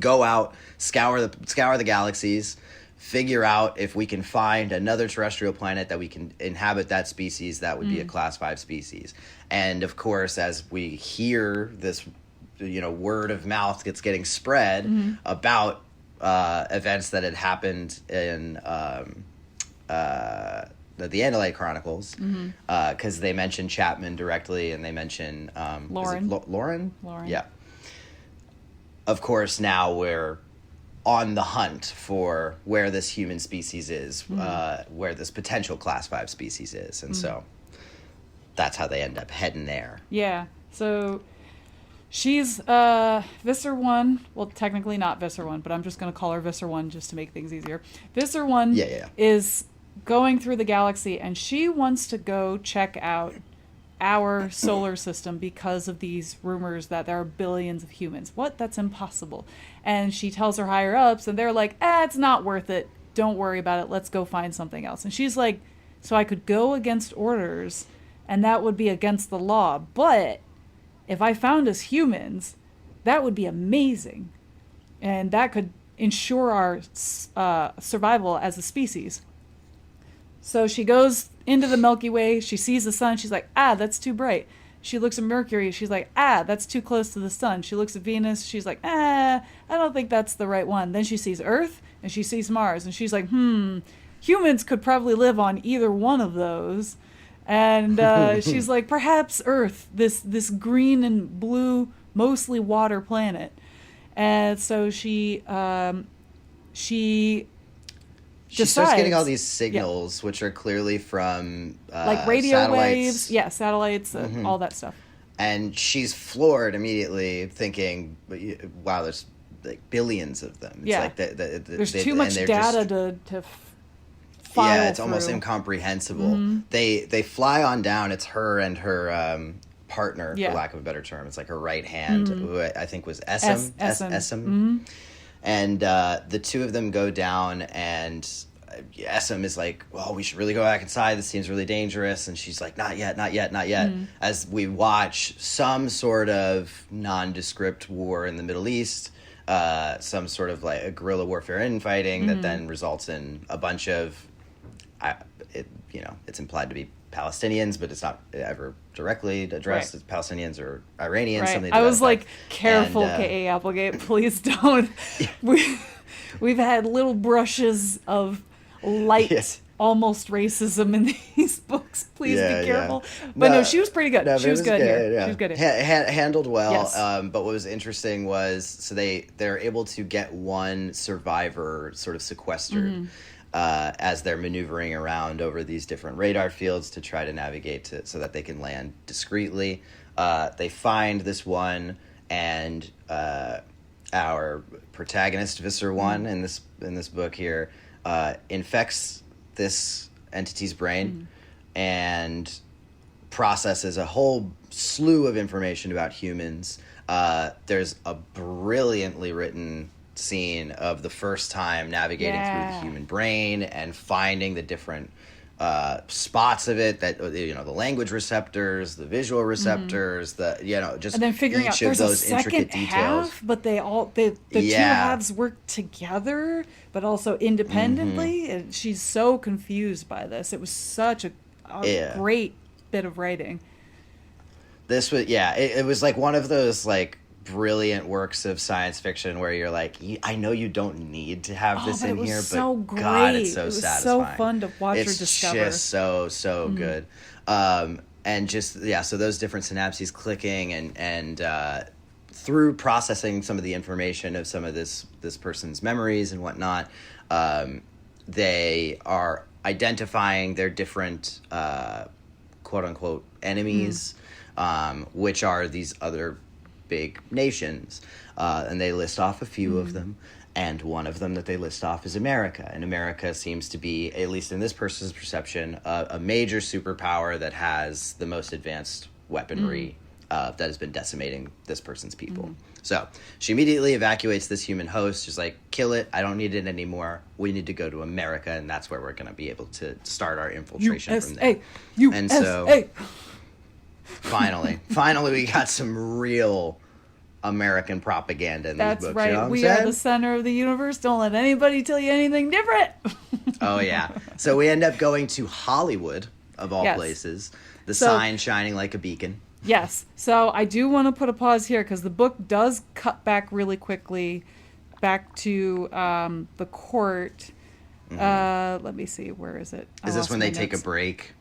go out, scour the galaxies, figure out if we can find another terrestrial planet that we can inhabit that species that would be a class 5 species. And of course, as we hear this, word of mouth getting spread about events that had happened in the Andalite Chronicles, because they mention Chapman directly, and they mention Lauren. Lauren? Lauren. Yeah. Of course, now we're on the hunt for where this human species is, where this potential class 5 species is. And so that's how they end up heading there. Yeah. So she's Visser 1. Well, technically not Visser 1, but I'm just going to call her Visser 1 just to make things easier. Visser 1 is going through the galaxy, and she wants to go check out our solar system because of these rumors that there are billions of humans. What? That's impossible. And she tells her higher ups, and they're like, it's not worth it. Don't worry about it. Let's go find something else. And she's like, so I could go against orders, and that would be against the law. But if I found us humans, that would be amazing. And that could ensure our survival as a species. So she goes into the Milky Way. She sees the sun. She's like, that's too bright. She looks at Mercury. She's like, that's too close to the sun. She looks at Venus. She's like, I don't think that's the right one. Then she sees Earth, and she sees Mars. And she's like, humans could probably live on either one of those. And she's like, perhaps Earth, this green and blue, mostly water planet. And so she starts getting all these signals, which are clearly from like radio satellites. waves, satellites, all that stuff. And she's floored immediately, thinking, "Wow, there's like billions of them." It's like there's too much data to file it's almost incomprehensible. They fly on down. It's her and her partner, for lack of a better term. It's like her right hand, who I think was Essam. And the two of them go down, and Essam is like, well, we should really go back inside. This seems really dangerous. And she's like, not yet. As we watch some sort of nondescript war in the Middle East, some sort of like a guerrilla warfare infighting that then results in a bunch of, it's implied to be Palestinians, but it's not ever directly addressed as Palestinians or Iranians. Something I was like, careful, K.A. Applegate, please don't. We've had little brushes of light almost racism in these books. Please be careful. Yeah. But no, she was pretty good. No, she was good here. Yeah. She was good here. Handled well. Yes. But what was interesting was, so they're able to get one survivor sort of sequestered as they're maneuvering around over these different radar fields to try to navigate so that they can land discreetly. They find this one, and our protagonist Visser 1 in this book here infects this entity's brain and processes a whole slew of information about humans. There's a brilliantly written scene of the first time navigating through the human brain and finding the different spots of it, that the language receptors, the visual receptors, just and then figuring out there's those a second half, but the two halves work together, but also independently. And she's so confused by this. It was such a great bit of writing. This was it was like one of those like brilliant works of science fiction where you're like, I know you don't need to have this in here, so but great. God, it's so satisfying. So fun to watch her discover. It's just so good. And just so those different synapses clicking and through processing some of the information of some of this person's memories and whatnot, they are identifying their different quote unquote enemies, which are these other big nations, and they list off a few of them, and one of them that they list off is America. And America seems to be, at least in this person's perception, a major superpower that has the most advanced weaponry that has been decimating this person's people. So she immediately evacuates this human host. She's like, kill it, I don't need it anymore, we need to go to America, and that's where we're going to be able to start our infiltration from there. And so finally we got some real American propaganda in these books. That's right. You know what We I'm are the center of the universe. Don't let anybody tell you anything different. Oh yeah. So we end up going to Hollywood, of all places. The sign shining like a beacon. Yes. So I do want to put a pause here because the book does cut back really quickly back to the court. Let me see. Where is it? Is this when they take a break?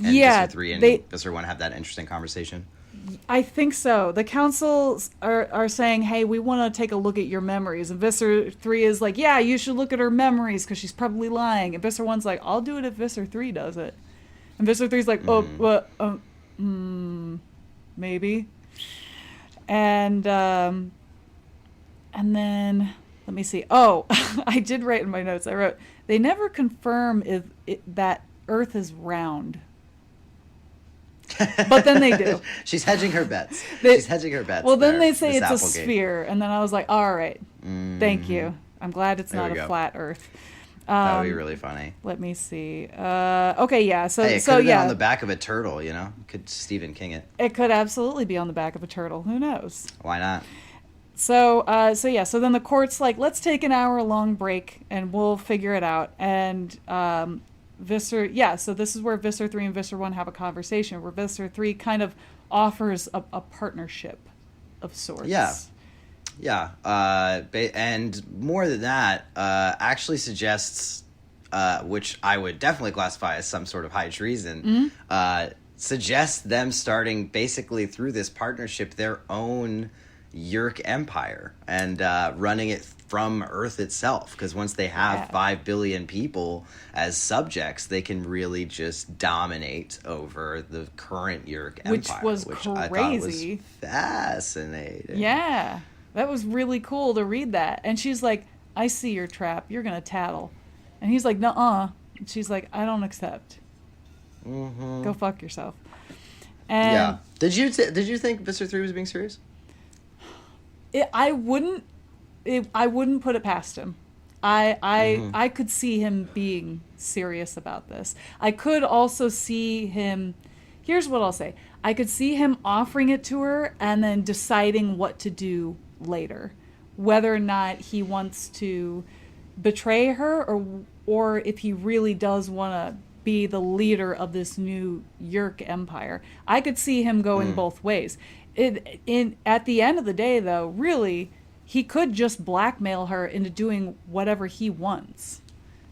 And Yeah. Visser 3 and Visser 1 have that interesting conversation? I think so. The councils are saying, hey, we want to take a look at your memories. And Visser 3 is like, yeah, you should look at her memories because she's probably lying. And Visser 1's like, I'll do it if Visser 3 does it. And Visser 3's like, maybe. And then, let me see. Oh, I did write in my notes. I wrote, they never confirm that Earth is round. But then they do. She's hedging her bets. Well, then they say it's a sphere, and then I was like, all right, thank you. I'm glad it's not a flat Earth. That would be really funny. Let me see. Okay, yeah. So, it could have been on the back of a turtle, Could Stephen King it? It could absolutely be on the back of a turtle. Who knows? Why not? So then the court's like, let's take an hour-long break, and we'll figure it out. And Visser, so this is where Visser 3 and Visser 1 have a conversation, where Visser 3 kind of offers a partnership of sorts. Yeah. And more than that, actually suggests, which I would definitely classify as some sort of high treason, suggests them starting basically through this partnership their own Yeerk empire and running it from Earth itself, because once they have 5 billion people as subjects, they can really just dominate over the current Yeerk empire, which was crazy. I thought was fascinating. Yeah, that was really cool to read that. And she's like, I see your trap, you're gonna tattle. And he's like, nuh-uh. And she's like, I don't accept. Go fuck yourself. And did you think Visser 3 was being serious? I wouldn't put it past him. I could see him being serious about this. I could also see him, here's what I'll say. I could see him offering it to her and then deciding what to do later. Whether or not he wants to betray her or if he really does want to be the leader of this new Yeerk empire. I could see him going both ways. At the end of the day, though, really, he could just blackmail her into doing whatever he wants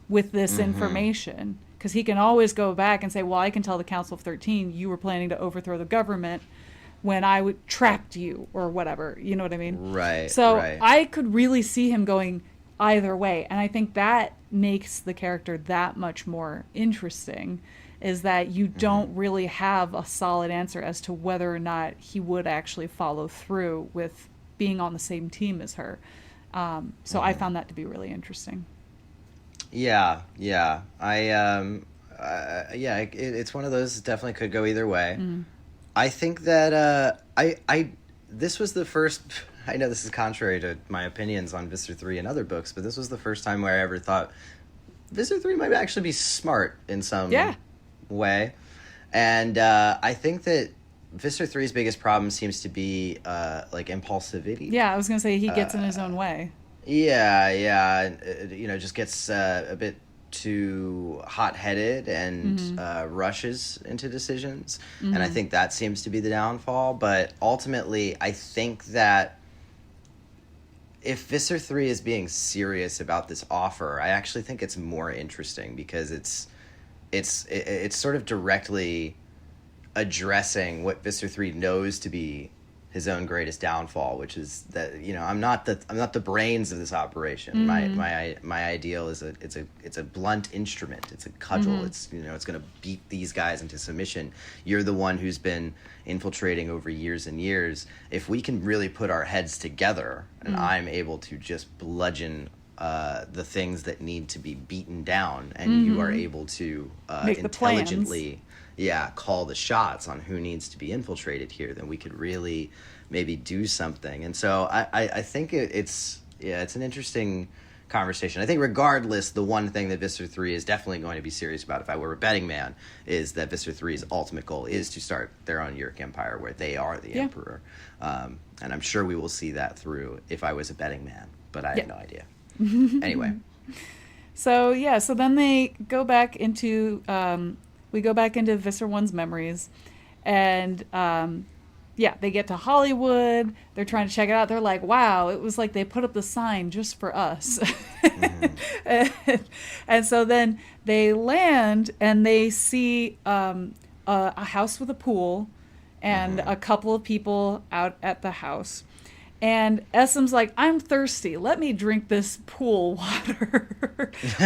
with this information. because he can always go back and say, well, I can tell the Council of 13 you were planning to overthrow the government when I trapped you or whatever. You know what I mean? Right. So right. I could really see him going either way. And I think that makes the character that much more interesting, is that you don't really have a solid answer as to whether or not he would actually follow through with being on the same team as her. So I found that to be really interesting. Yeah. It's one of those that definitely could go either way. I think that this was the first. I know this is contrary to my opinions on Visser 3 and other books, but this was the first time where I ever thought Visser 3 might actually be smart in some way. And I think that Visser 3's biggest problem seems to be like impulsivity. Yeah, I was going to say he gets in his own way. Yeah. Just gets a bit too hot-headed and rushes into decisions. And I think that seems to be the downfall. But ultimately, I think that if Visser 3 is being serious about this offer, I actually think it's more interesting because it's sort of directly addressing what Visser 3 knows to be his own greatest downfall, which is that I'm not the brains of this operation. My ideal is it's a blunt instrument. It's a cudgel. It's it's going to beat these guys into submission. You're the one who's been infiltrating over years and years. If we can really put our heads together, and I'm able to just bludgeon the things that need to be beaten down, and you are able to intelligently call the shots on who needs to be infiltrated here, then we could really maybe do something. And so I think it's an interesting conversation. I think regardless, the one thing that Visser 3 is definitely going to be serious about, if I were a betting man, is that Visser 3's ultimate goal is to start their own Yeerk empire where they are the emperor. And I'm sure we will see that through if I was a betting man, but I have no idea. Anyway. So then they go back into we go back into Visser 1's memories, and they get to Hollywood. They're trying to check it out. They're like, wow, it was like they put up the sign just for us. And so then they land and they see a house with a pool and a couple of people out at the house. And Essem's like, I'm thirsty. Let me drink this pool water,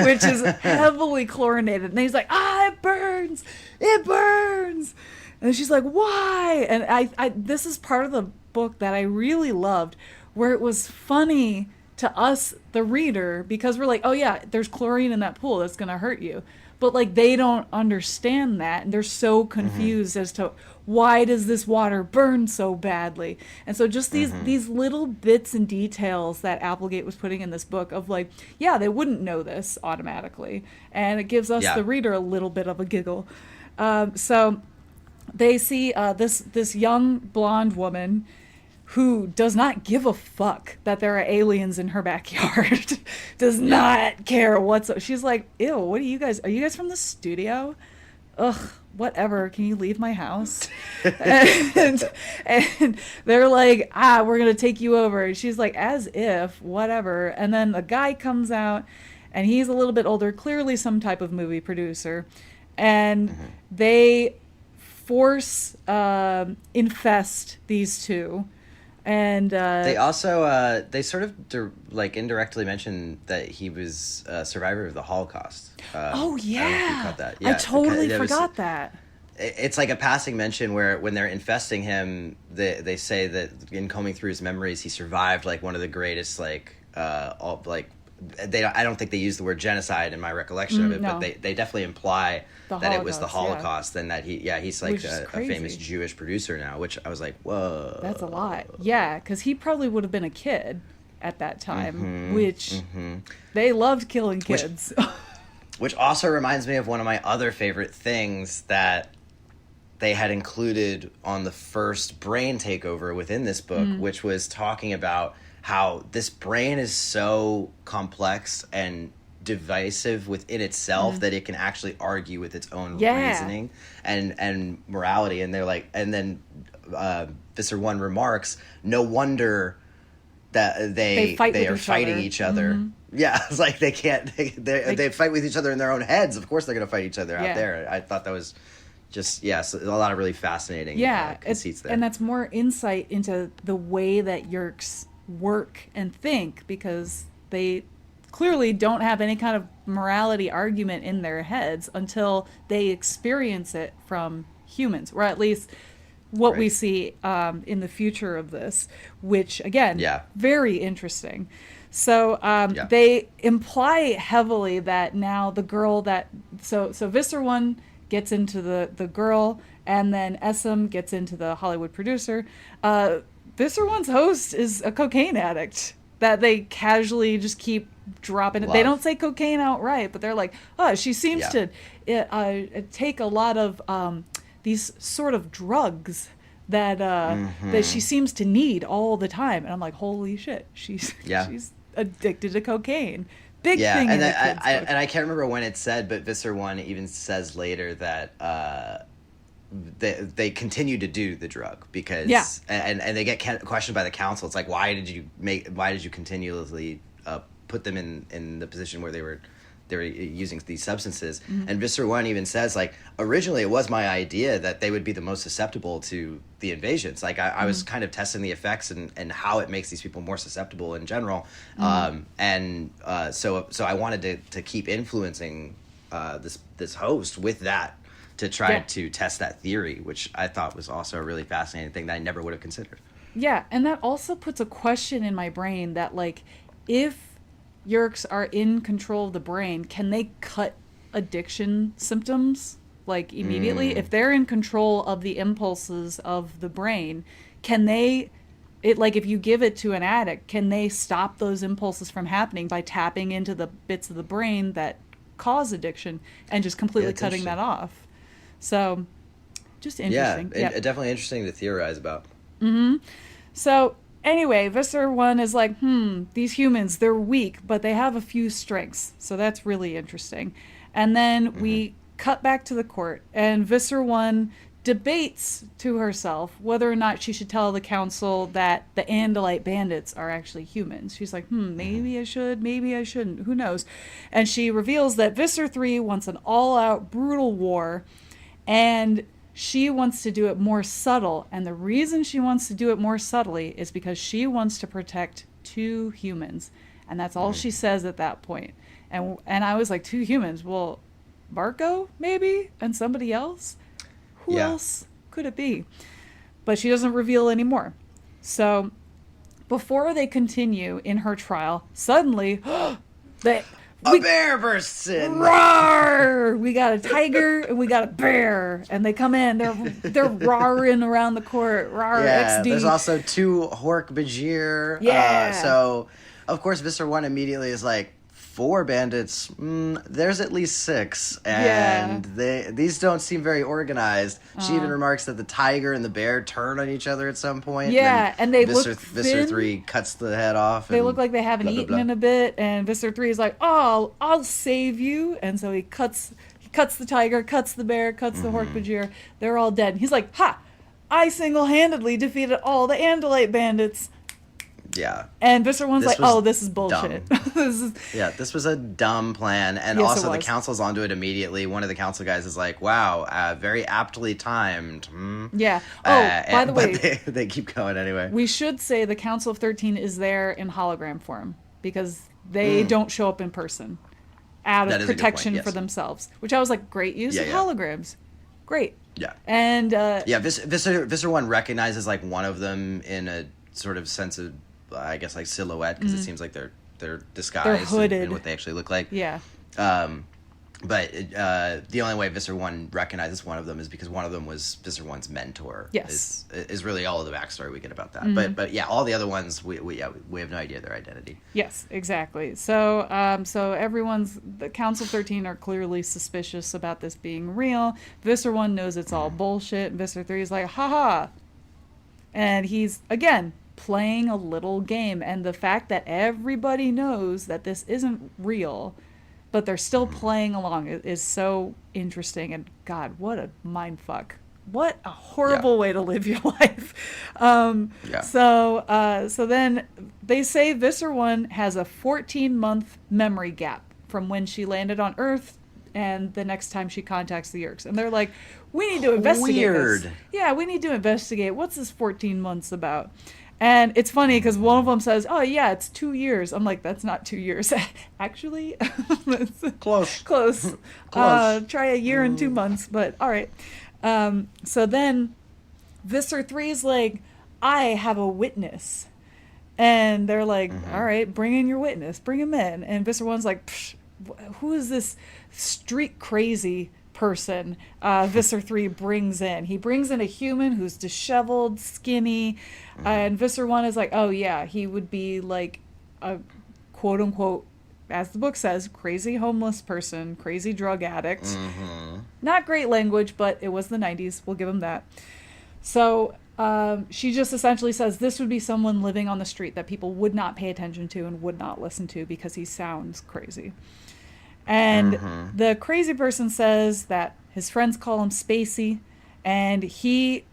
which is heavily chlorinated. And he's like, it burns. It burns. And she's like, why? And I this is part of the book that I really loved, where it was funny to us, the reader, because we're like, oh yeah, there's chlorine in that pool. That's going to hurt you. But like, they don't understand that. And they're so confused as to why does this water burn so badly? And so just these little bits and details that Applegate was putting in this book of like, yeah, they wouldn't know this automatically. And it gives us, the reader, a little bit of a giggle. So they see this young blonde woman who does not give a fuck that there are aliens in her backyard. Does not care whatsoever. She's like, ew, what are you guys from the studio? Ugh, whatever, can you leave my house? and they're like, we're gonna take you over. And she's like, as if, whatever. And then the guy comes out, and he's a little bit older, clearly some type of movie producer, and they force infest these two. And they also they sort of indirectly mentioned that he was a survivor of the Holocaust. Oh yeah, I don't know if you caught that. Yeah, I totally forgot that. It's like a passing mention where when they're infesting him, they say that in combing through his memories, he survived like one of the greatest I don't think they use the word genocide in my recollection of it, but they definitely imply that it was the Holocaust, and that he's like a famous Jewish producer now, which I was like, whoa. That's a lot. Yeah, because he probably would have been a kid at that time, which they loved killing kids. Which also reminds me of one of my other favorite things that they had included on the first brain takeover within this book, which was talking about how this brain is so complex and divisive within itself that it can actually argue with its own reasoning and morality. And they're like, and then Visser 1 remarks, no wonder that they are fighting each other Yeah, it's like they can't. They fight with each other in their own heads. Of course, they're going to fight each other out there. I thought that was just so a lot of really fascinating conceits there. And that's more insight into the way that Yeerks work and think, because they clearly don't have any kind of morality argument in their heads until they experience it from humans, or at least what we see in the future of this, which again, very interesting. So they imply heavily that now the girl that so Visser 1 gets into the girl, and then SM gets into the Hollywood producer. Visser 1's host is a cocaine addict that they casually just keep dropping it. They don't say cocaine outright, but they're like, oh, she seems to take a lot of these sort of drugs that that she seems to need all the time. And I'm like, holy shit, she's addicted to cocaine. Big thing. And I can't remember when it said, but Visser 1 even says later that they continue to do the drug because and they get questioned by the council. It's like, why did you continually put them in the position where they were using these substances? And Visser 1 even says, like, originally it was my idea that they would be the most susceptible to the invasions. Like I was kind of testing the effects and how it makes these people more susceptible in general. So I wanted to keep influencing this host with that to try to test that theory, which I thought was also a really fascinating thing that I never would have considered. Yeah, and that also puts a question in my brain that, like, if Yeerks are in control of the brain, can they cut addiction symptoms, like, immediately? If they're in control of the impulses of the brain, can they, if you give it to an addict, can they stop those impulses from happening by tapping into the bits of the brain that cause addiction and just completely cutting that off? So, just interesting. Yeah, definitely interesting to theorize about. So, anyway, Visser 1 is like, these humans, they're weak, but they have a few strengths. So that's really interesting. And then we cut back to the court, and Visser 1 debates to herself whether or not she should tell the council that the Andalite bandits are actually humans. She's like, maybe I should, maybe I shouldn't, who knows? And she reveals that Visser 3 wants an all-out, brutal war, and she wants to do it more subtle, and the reason she wants to do it more subtly is because she wants to protect 2 humans, and that's all she says at that point. And I was like, 2 humans? Well, Marco, maybe? And somebody else? Who else could it be? But she doesn't reveal any more. So, before they continue in her trial, suddenly, a bear bursts in. Roar! We got a tiger and we got a bear, and they come in. They're roaring around the court. Roar! XD. There's also 2 Hork-Bajir. So, of course, Visser 1 immediately is like, 4 bandits. There's at least 6, and these don't seem very organized. She even remarks that the tiger and the bear turn on each other at some point. And they look Visser 3 cuts the head off. They look like they haven't eaten in a bit, and Visser 3 is like, "Oh, I'll save you," and so he cuts the tiger, cuts the bear, cuts the Hork-Bajir. They're all dead. And he's like, "Ha! I single-handedly defeated all the Andalite bandits." Yeah. And Visser 1's like, oh, this is bullshit. This was a dumb plan. And also the council's onto it immediately. One of the council guys is like, wow, very aptly timed. Yeah. Oh, by the way. But they keep going anyway. We should say the Council of 13 is there in hologram form because they don't show up in person out of protection for themselves. Which I was like, great use of holograms. Great. Yeah. And Visser 1 recognizes like one of them in a sort of sense of, I guess, like silhouette, because it seems like they're disguised. They're hooded. In what they actually look like. Yeah. But the only way Visser 1 recognizes one of them is because one of them was Visser 1's mentor. Yes. Is really all of the backstory we get about that. But yeah, all the other ones, we have no idea their identity. Yes, exactly. So the Council 13 are clearly suspicious about this being real. Visser 1 knows it's all bullshit. Visser 3 is like, haha. And he's, again, playing a little game. And the fact that everybody knows that this isn't real, but they're still playing along, is so interesting. And God, what a mindfuck what a horrible way to live your life. Yeah. So then they say Visser 1 has a 14-month memory gap from when she landed on Earth and the next time she contacts the Yeerks. And they're like, we need to investigate this. Yeah, we need to investigate. What's this 14 months about? And it's funny because one of them says, oh, yeah, it's 2 years. I'm like, that's not 2 years. Actually, Close. Close. Try a year and 2 months, but all right. So then Visser 3 is like, I have a witness. And they're like, all right, bring in your witness. Bring him in. And Visser 1's like, who is this street crazy person Visser 3 brings in? He brings in a human who's disheveled, skinny, and Visser 1 is like, oh yeah, he would be like a quote unquote, as the book says, crazy homeless person, crazy drug addict. Not great language, but it was the 90s. We'll give him that. So she just essentially says this would be someone living on the street that people would not pay attention to and would not listen to because he sounds crazy. And the crazy person says that his friends call him Spacey, and he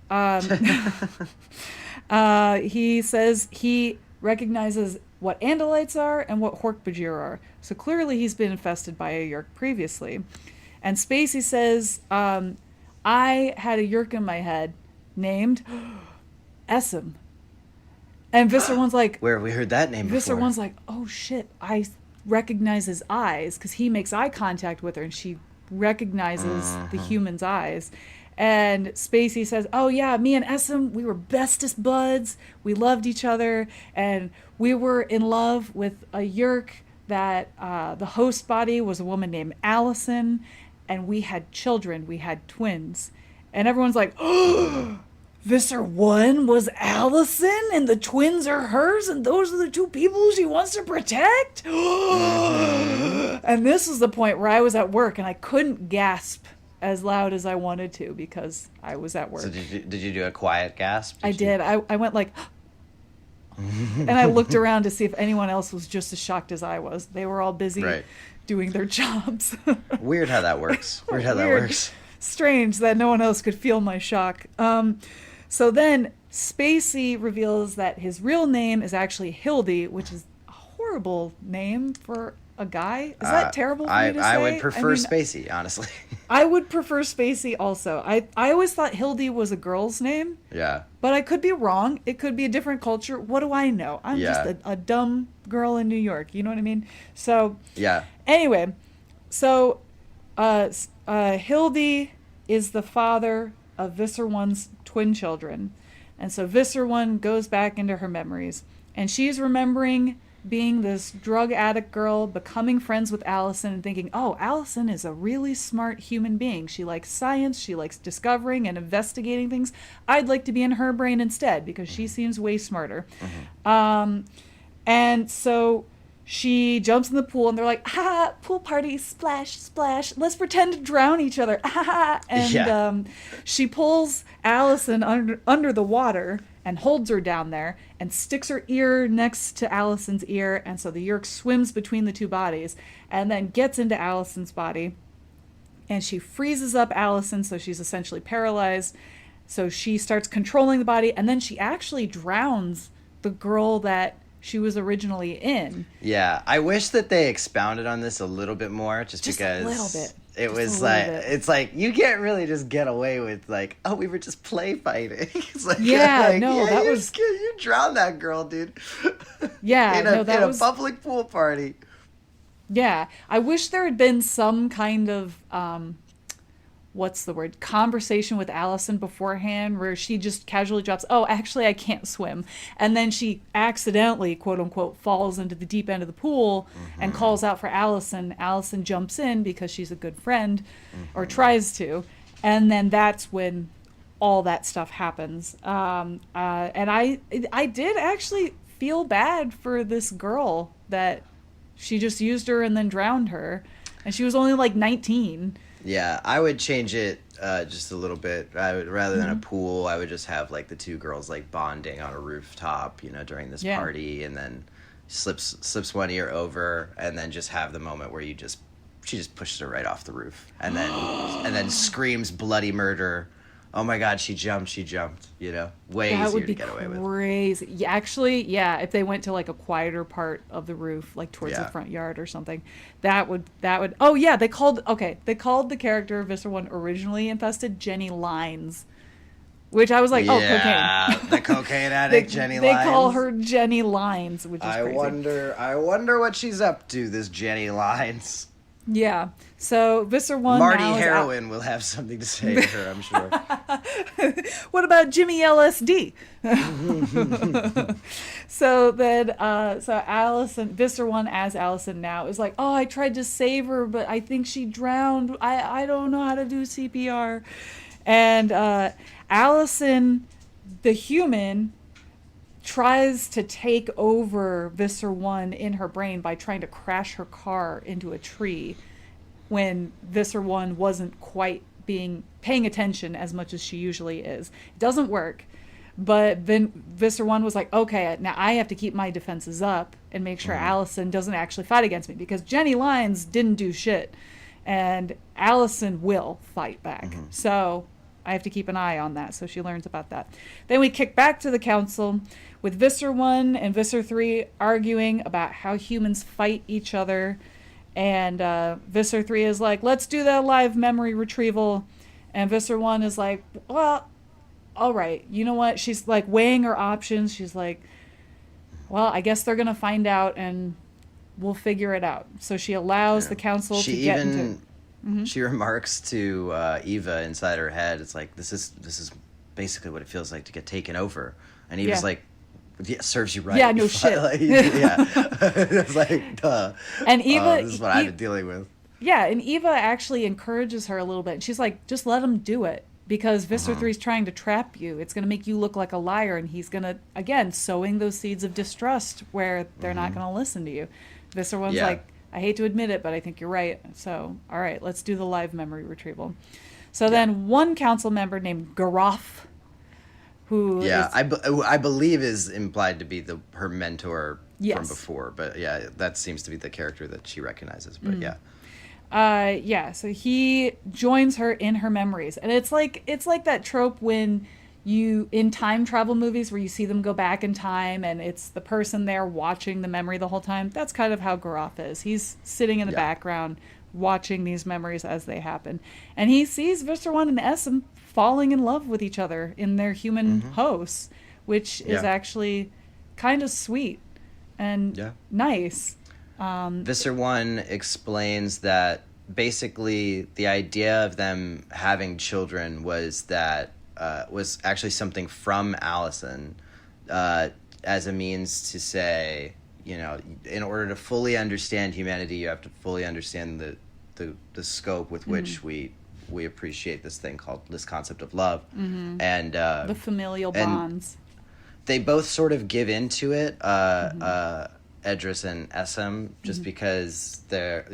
he says he recognizes what Andalites are and what Hork-Bajir are. So clearly he's been infested by a Yeerk previously. And Spacey says, I had a Yeerk in my head named Essem. And Visser 1's like... Where have we heard that name before? Visser 1's like, oh shit, I recognize his eyes, because he makes eye contact with her and she recognizes the human's eyes. And Spacey says, oh yeah, me and Essem, we were bestest buds, we loved each other, and we were in love with a Yeerk that the host body was a woman named Allison, and we had children, we had twins. And everyone's like, oh, Visser 1 was Allison and the twins are hers and those are the two people she wants to protect? And this was the point where I was at work and I couldn't gasp as loud as I wanted to because I was at work. So did you do a quiet gasp? I did. I went like... and I looked around to see if anyone else was just as shocked as I was. They were all busy doing their jobs. Weird how that works. Weird how that works. Strange that no one else could feel my shock. So then Spacey reveals that his real name is actually Hildy, which is a horrible name for a guy. Is that terrible for me to say? I would prefer Spacey, honestly. I would prefer Spacey also. I always thought Hildy was a girl's name. Yeah. But I could be wrong. It could be a different culture. What do I know? I'm just a dumb girl in New York. You know what I mean? So, yeah. Anyway, so Hildy is the father of Visser 1's twin children. And so Visser 1 goes back into her memories. And she's remembering being this drug addict girl, becoming friends with Allison and thinking, oh, Allison is a really smart human being. She likes science. She likes discovering and investigating things. I'd like to be in her brain instead because she seems way smarter. And so she jumps in the pool and they're like, ha, pool party, splash, splash. Let's pretend to drown each other. And she pulls Allison under the water and holds her down there and sticks her ear next to Allison's ear. And so the Yeerk swims between the two bodies and then gets into Allison's body. And she freezes up Allison, so she's essentially paralyzed. So she starts controlling the body, and then she actually drowns the girl that she was originally in. Yeah, I wish that they expounded on this a little bit more, just because a little bit. It was like, it's like, you can't really just get away with like, oh, we were just play fighting. It's like, that was... You drowned that girl, dude. Yeah, in a public pool party. Yeah, I wish there had been some kind of, conversation with Allison beforehand where she just casually drops, oh, actually, I can't swim. And then she accidentally, quote unquote, falls into the deep end of the pool and calls out for Allison. Allison jumps in because she's a good friend or tries to. And then that's when all that stuff happens. And I did actually feel bad for this girl that she just used her and then drowned her. And she was only like 19. Yeah, I would change it just a little bit. I would, rather than a pool, I would just have like the two girls like bonding on a rooftop, during this party, and then slips one ear over, and then just have the moment where she just pushes her right off the roof, and then screams bloody murder oh my god, she jumped, you know, way That easier would to be get away with. crazy. Yeah, actually, yeah, if they went to like a quieter part of the roof, like towards the Yeah. front yard or something, that would oh yeah, they called the character Visser One originally infested Jenny Lines, which I was like, oh, cocaine. Yeah, the cocaine they addict Jenny they call Lines. her Jenny Lines, which is crazy. I wonder what she's up to, this Jenny Lines. Yeah. So Visser One Marty now is out. Heroin will have something to say to her, I'm sure. What about Jimmy LSD? So then, so Allison, Visser One as Allison now is like, oh, I tried to save her, but I think she drowned. I don't know how to do CPR. And Allison, the human, tries to take over Visser One in her brain by trying to crash her car into a tree when Visser One wasn't quite paying attention as much as she usually is. It doesn't work. But then Visser One was like, okay, now I have to keep my defenses up and make sure Allison doesn't actually fight against me, because Jenny Lines didn't do shit. And Allison will fight back. So I have to keep an eye on that, so she learns about that. Then we kick back to the council with Visser 1 and Visser 3 arguing about how humans fight each other. And Visser 3 is like, let's do that live memory retrieval. And Visser 1 is like, well, all right. You know what? She's like weighing her options. She's like, well, I guess they're going to find out and we'll figure it out. So she allows the council to get into... She remarks to Eva inside her head, it's like, this is basically what it feels like to get taken over. And Eva's like, yeah, serves you right. Yeah, no shit. Like, yeah. It's like, duh. And Eva... this is what I've been dealing with. Yeah, and Eva actually encourages her a little bit. And she's like, just let him do it. Because Visser 3 is trying to trap you. It's going to make you look like a liar. And he's going to, again, sowing those seeds of distrust where they're not going to listen to you. Visser 1's like, I hate to admit it, but I think you're right. So, all right, let's do the live memory retrieval. So then one council member named Garoff, who I believe is implied to be her mentor Yes. from before. But yeah, that seems to be the character that she recognizes. But so he joins her in her memories. And it's like that trope when you, in time travel movies where you see them go back in time and it's the person there watching the memory the whole time. That's kind of how Garoff is. He's sitting in the background watching these memories as they happen. And he sees Visser 1 and Essam falling in love with each other in their human hosts, which is actually kind of sweet and nice. Visser 1 explains that basically the idea of them having children was actually something from Allison as a means to say, in order to fully understand humanity, you have to fully understand the scope with which we appreciate this concept of love. And the familial bonds. They both sort of give into it, Edris and Essam, just because they're,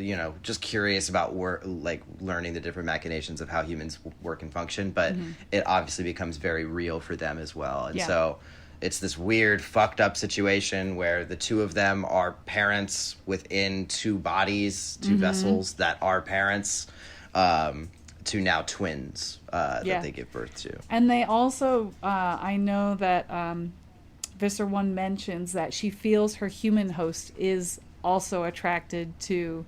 just curious about learning the different machinations of how humans work and function, but it obviously becomes very real for them as well. And so it's this weird, fucked up situation where the two of them are parents within two bodies, two vessels that are parents, to now twins that they give birth to. And they also, I know that Visser 1 mentions that she feels her human host is also attracted to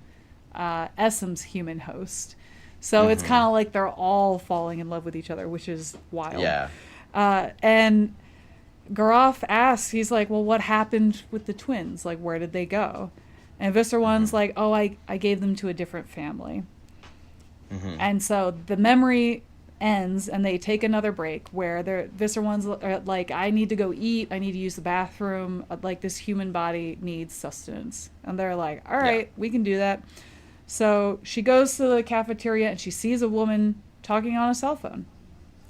Essam's human host. So it's kind of like they're all falling in love with each other, which is wild. Yeah. And Garoff asks, he's like, well, what happened with the twins? Like, where did they go? And Visser 1's like, oh, I gave them to a different family. And so the memory ends and they take another break where Visser 1's like, I need to go eat, I need to use the bathroom, like this human body needs sustenance. And they're like, all right, we can do that. So she goes to the cafeteria and she sees a woman talking on a cell phone.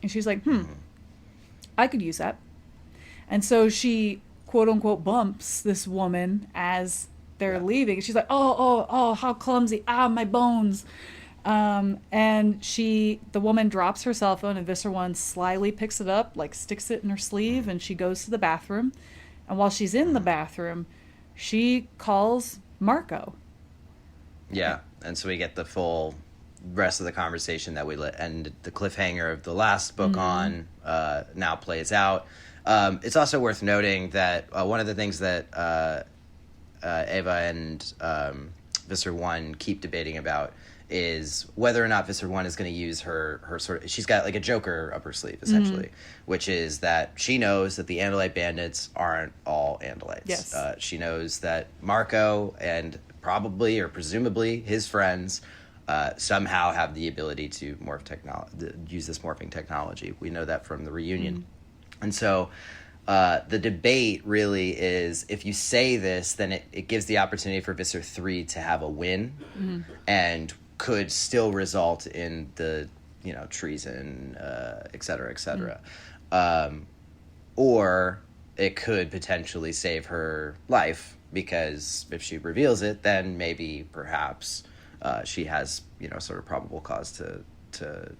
And she's like, I could use that. And so she, quote unquote, bumps this woman as they're leaving. She's like, oh, how clumsy. My bones. And the woman drops her cell phone and Visser 1 slyly picks it up, like sticks it in her sleeve, and she goes to the bathroom. And while she's in the bathroom, she calls Marco. Yeah, and so we get the full rest of the conversation that we end the cliffhanger of the last book on now plays out. It's also worth noting that one of the things that Ava and Visser 1 keep debating about is whether or not Visser 1 is going to use her sort of... She's got like a joker up her sleeve, essentially, which is that she knows that the Andalite bandits aren't all Andalites. Yes. She knows that Marco and probably or presumably his friends somehow have the ability to use this morphing technology. We know that from the reunion. And so the debate really is, if you say this, then it gives the opportunity for Visser 3 to have a win and could still result in the, treason, et cetera, et cetera. Or it could potentially save her life, because if she reveals it, then maybe perhaps she has, sort of probable cause to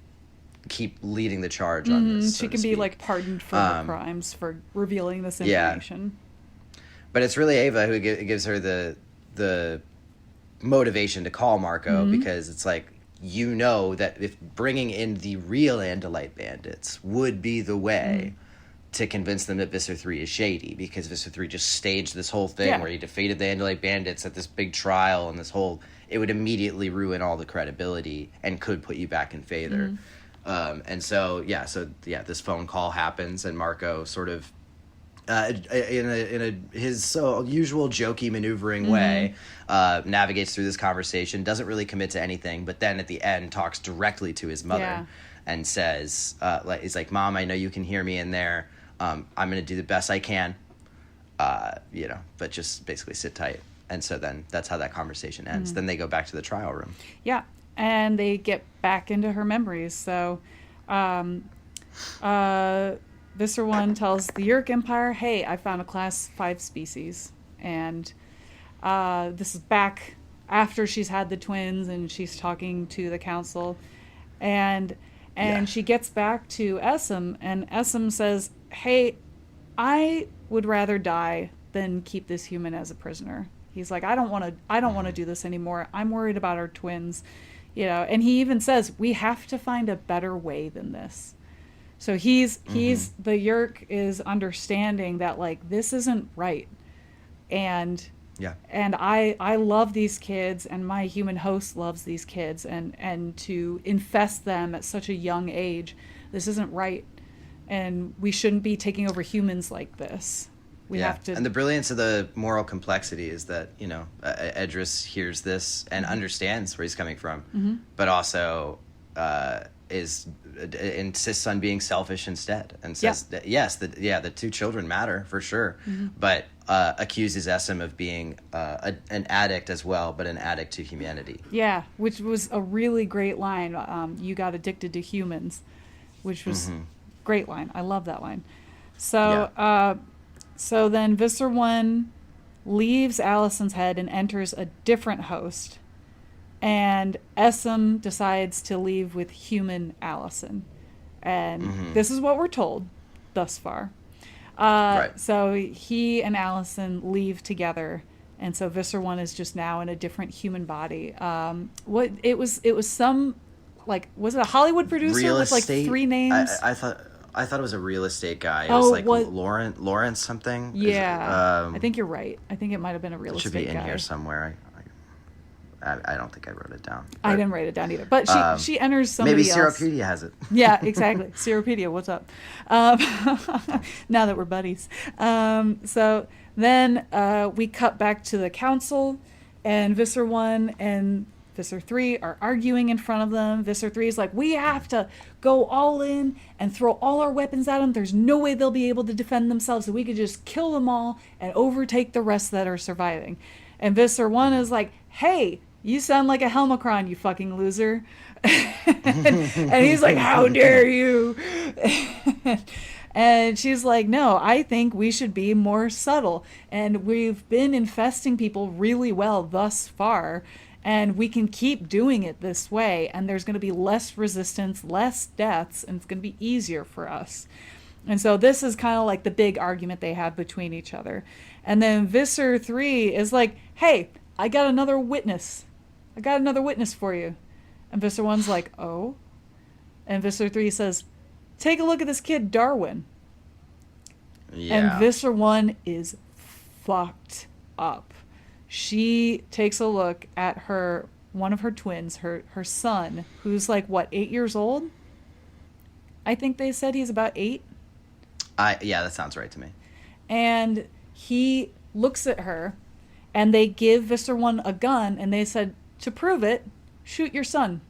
keep leading the charge on this. She can be like pardoned for her crimes for revealing this information. Yeah. But it's really Ava who gives her the motivation to call Marco, because it's like, that if bringing in the real Andalite bandits would be the way to convince them that Visser 3 is shady, because Visser 3 just staged this whole thing where he defeated the Andalite bandits at this big trial, and it would immediately ruin all the credibility and could put you back in favor. And so this phone call happens, and Marco sort of in his usual jokey maneuvering way navigates through this conversation, doesn't really commit to anything, but then at the end talks directly to his mother and says, he's like, "Mom, I know you can hear me in there. I'm going to do the best I can, but just basically sit tight." And so then that's how that conversation ends. Then they go back to the trial room. Yeah. And they get back into her memories. So Visser 1 tells the Yeerk Empire, "Hey, I found a class 5 species." And this is back after she's had the twins and she's talking to the council. And she gets back to Essam, and Essam says, "Hey, I would rather die than keep this human as a prisoner." He's like, I don't want to do this anymore. I'm worried about our twins. And he even says, we have to find a better way than this. So the Yeerk is understanding that, like, this isn't right. And I love these kids, and my human host loves these kids, and to infest them at such a young age, this isn't right. And we shouldn't be taking over humans like this. We have to. And the brilliance of the moral complexity is that, Edris hears this and understands where he's coming from, but also insists on being selfish instead, and says that the 2 children matter for sure, but accuses Essam of being an addict as well, but an addict to humanity. Yeah, which was a really great line. You got addicted to humans, which was great line. I love that line. So. So then Visser 1 leaves Allison's head and enters a different host. And Essam decides to leave with human Allison. And this is what we're told thus far. So he and Allison leave together. And so Visser 1 is just now in a different human body. It was some, like, was it a Hollywood producer with like 3 names? I thought it was a real estate guy. It was like Lawrence something. Yeah, I think you're right. I think it might have been a real estate guy. It should be in here somewhere. I don't think I wrote it down. I didn't write it down either. But she enters somebody maybe else. Seropedia has it. Yeah, exactly. Seropedia, what's up? Now that we're buddies. So then we cut back to the council, and Visser 1 and Visser 3 are arguing in front of them. Visser 3 is like, we have to go all in and throw all our weapons at them. There's no way they'll be able to defend themselves, so we could just kill them all and overtake the rest that are surviving. And Visser 1 is like, hey, you sound like a Helmicron, you fucking loser. And he's like, how dare you? And she's like, no, I think we should be more subtle. And we've been infesting people really well thus far. And we can keep doing it this way, and there's going to be less resistance, less deaths, and it's going to be easier for us. And so this is kind of like the big argument they have between each other. And then Visser 3 is like, hey, I got another witness for you. And Visser 1's like, oh? And Visser 3 says, take a look at this kid, Darwin. Yeah. And Visser 1 is fucked up. She takes a look at one of her twins, her son, who's like, what, 8 years old? I think they said he's about 8. Yeah, that sounds right to me. And he looks at her, and they give Visser 1 a gun, and they said, to prove it, shoot your son.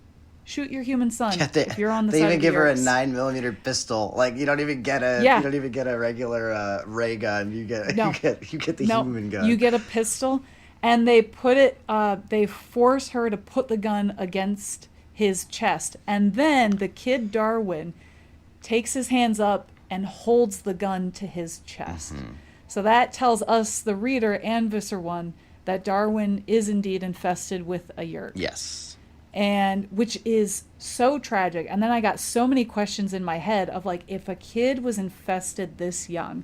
Shoot your human son. Yeah, if you're on the they side even of give her a Yeerks. 9mm pistol. Like, you don't even get a regular ray gun. You get the human gun. You get a pistol, and they put it. They force her to put the gun against his chest, and then the kid Darwin takes his hands up and holds the gun to his chest. Mm-hmm. So that tells us, the reader and Visser 1, that Darwin is indeed infested with a Yeerk. Yes. And which is so tragic. And then I got so many questions in my head of like, if a kid was infested this young,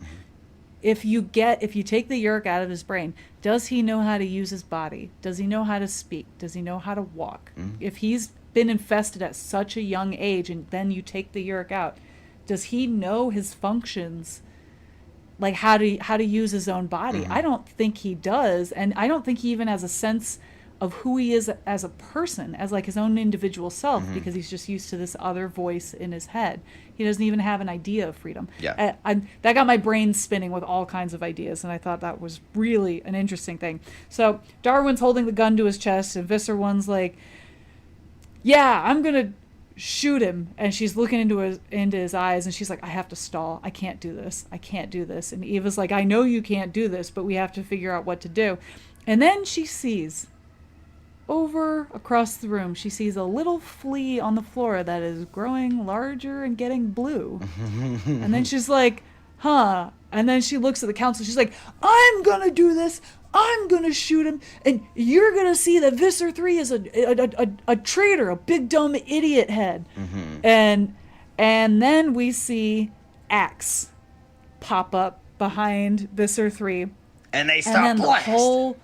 if you take the Yeerk out of his brain, does he know how to use his body? Does he know how to speak? Does he know how to walk? Mm-hmm. If he's been infested at such a young age and then you take the Yeerk out, does he know his functions? Like how to use his own body? Mm-hmm. I don't think he does. And I don't think he even has a sense of who he is as a person, as like his own individual self, mm-hmm. because he's just used to this other voice in his head. He doesn't even have an idea of freedom. Yeah. That got my brain spinning with all kinds of ideas, and I thought that was really an interesting thing. So Darwin's holding the gun to his chest, and Visser 1's like, yeah, I'm going to shoot him. And she's looking into his eyes, and she's like, I have to stall. I can't do this. I can't do this. And Eva's like, I know you can't do this, but we have to figure out what to do. And then she sees... over across the room, she sees a little flea on the floor that is growing larger and getting blue. And then she's like, huh. And then she looks at the council. She's like, I'm going to do this. I'm going to shoot him. And you're going to see that Visser 3 is a traitor, a big dumb idiot head. Mm-hmm. And then we see Axe pop up behind Visser 3. And they start blasting.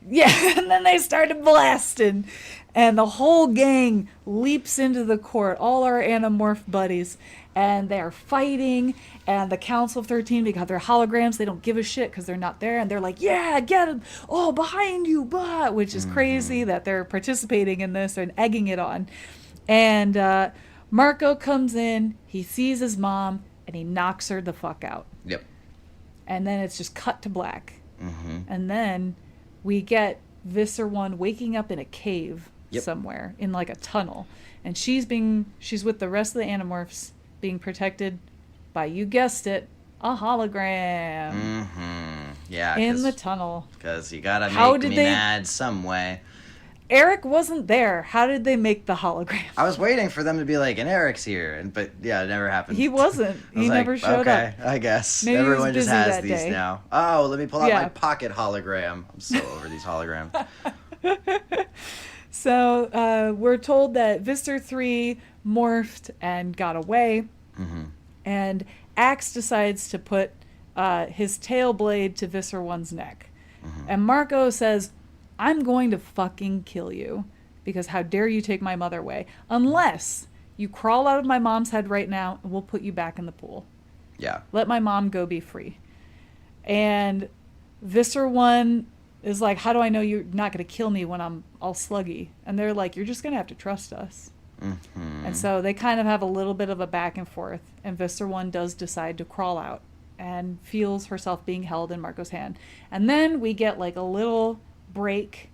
Yeah, and then they started blasting, and the whole gang leaps into the court, all our Animorph buddies, and they're fighting, and the Council of 13, because they're holograms, they don't give a shit because they're not there, and they're like, yeah, get him, oh, behind you, blah, which is crazy that they're participating in this and egging it on. And Marco comes in, he sees his mom, and he knocks her the fuck out. Yep. And then it's just cut to black. Mm-hmm. And then... we get Visser 1 waking up in a cave somewhere, in like a tunnel. And she's with the rest of the Animorphs being protected by, you guessed it, a hologram. Mm-hmm. Yeah. In the tunnel. Because you gotta make me mad some way. Eric wasn't there. How did they make the hologram? I was waiting for them to be like, and Eric's here. But yeah, it never happened. He wasn't. He never showed up. I guess. Maybe everyone just has these day. now. Oh, let me pull out my pocket hologram. I'm so over these holograms. So we're told that Visser 3 morphed and got away. Mm-hmm. And Axe decides to put his tail blade to Visser 1's neck. Mm-hmm. And Marco says, I'm going to fucking kill you, because how dare you take my mother away, unless you crawl out of my mom's head right now and we'll put you back in the pool. Yeah. Let my mom go be free. And Visser 1 is like, how do I know you're not going to kill me when I'm all sluggy? And they're like, you're just going to have to trust us. Mm-hmm. And so they kind of have a little bit of a back and forth, and Visser 1 does decide to crawl out and feels herself being held in Marco's hand. And then we get like a little break,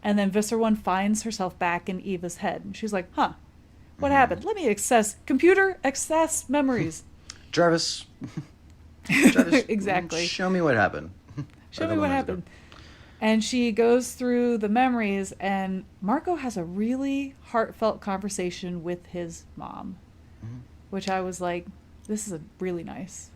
and then Visser 1 finds herself back in Eva's head, and she's like, what happened? Let me access memories. Jarvis, exactly, show me what happened. And she goes through the memories, and Marco has a really heartfelt conversation with his mom, which I was like, this is really nice.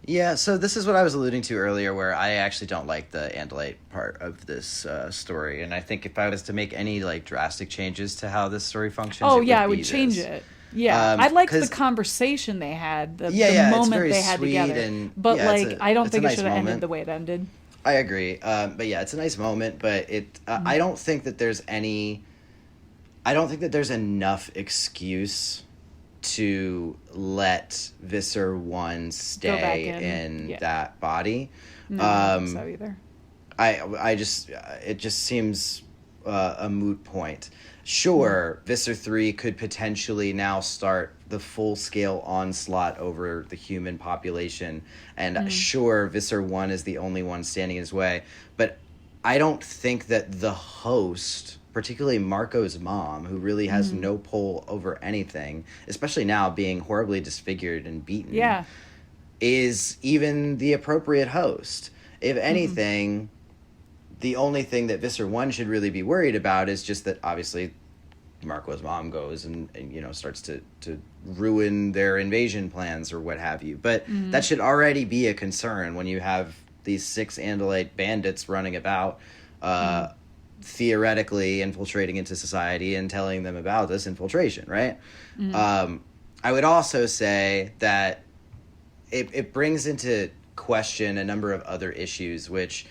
Yeah, so this is what I was alluding to earlier, where I actually don't like the Andalite part of this story, and I think if I was to make any like drastic changes to how this story functions, I would change it. Yeah, I liked the conversation they had, the moment they had together, but I don't think it should have ended the way it ended. I agree, but yeah, it's a nice moment, but I don't think that there's any. I don't think that there's enough excuse to let Visser 1 stay in that body. No, I don't think so either. I just, it just seems a moot point. Sure, Visser 3 could potentially now start the full-scale onslaught over the human population, and sure, Visser 1 is the only one standing in his way, but I don't think that the host, particularly Marco's mom, who really has no pull over anything, especially now being horribly disfigured and beaten, is even the appropriate host. If anything, the only thing that Visser 1 should really be worried about is just that obviously Marco's mom goes and you know, starts to ruin their invasion plans or what have you. But that should already be a concern when you have these 6 Andalite bandits running about, theoretically infiltrating into society and telling them about this infiltration, right? I would also say that it brings into question a number of other issues, which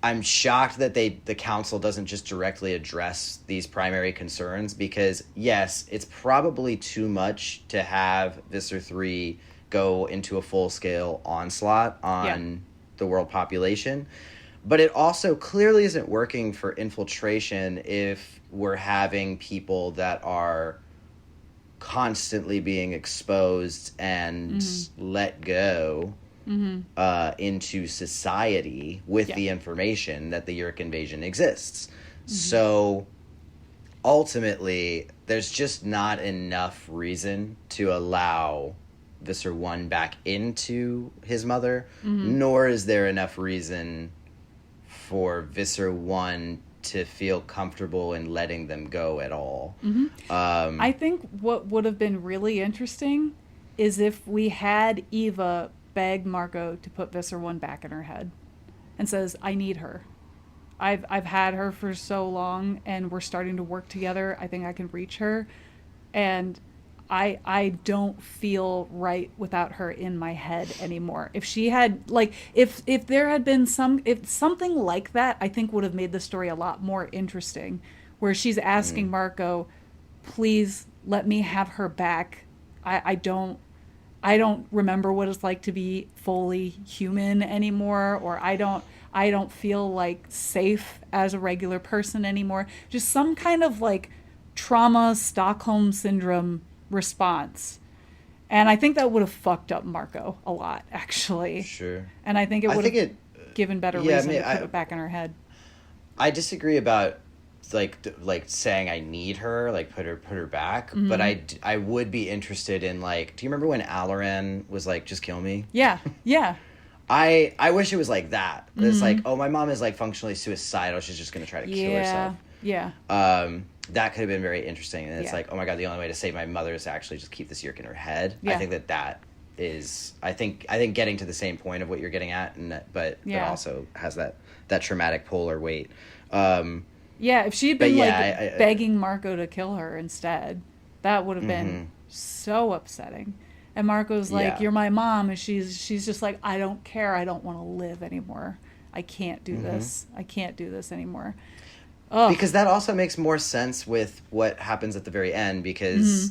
I'm shocked that the council doesn't just directly address these primary concerns, because yes, it's probably too much to have Visser 3 go into a full-scale onslaught on the world population, but it also clearly isn't working for infiltration if we're having people that are constantly being exposed and let go into society with the information that the Yeerk invasion exists. So ultimately, there's just not enough reason to allow Visser 1 back into his mother, nor is there enough reason for Visser 1 to feel comfortable in letting them go at all. I think what would have been really interesting is if we had Eva beg Marco to put Visser 1 back in her head and says, I need her. I've had her for so long and we're starting to work together. I think I can reach her. And I don't feel right without her in my head anymore. If she had, like, if there had been something like that, I think would have made the story a lot more interesting, where she's asking Marco, please let me have her back. I don't remember what it's like to be fully human anymore, or I don't feel like safe as a regular person anymore. Just some kind of like trauma, Stockholm syndrome response. And I think that would have fucked up Marco a lot, actually. Sure. And I think it would have given better reason to put it back in her head. I disagree about like saying I need her, like put her back, but I would be interested in, like, do you remember when Alaran was like, just kill me? Yeah. I wish it was like that. It's like, oh, my mom is like functionally suicidal, she's just gonna try to kill herself. That could have been very interesting. And it's like, oh my god, the only way to save my mother is to actually just keep this Yeerk in her head. I think that is, I think getting to the same point of what you're getting at, and but also has that traumatic pull or weight. If she had been begging Marco to kill her instead, that would have been so upsetting. And Marco's like, you're my mom, and she's just like, I don't care, I don't want to live anymore. I can't do this. I can't do this anymore. Ugh. Because that also makes more sense with what happens at the very end, because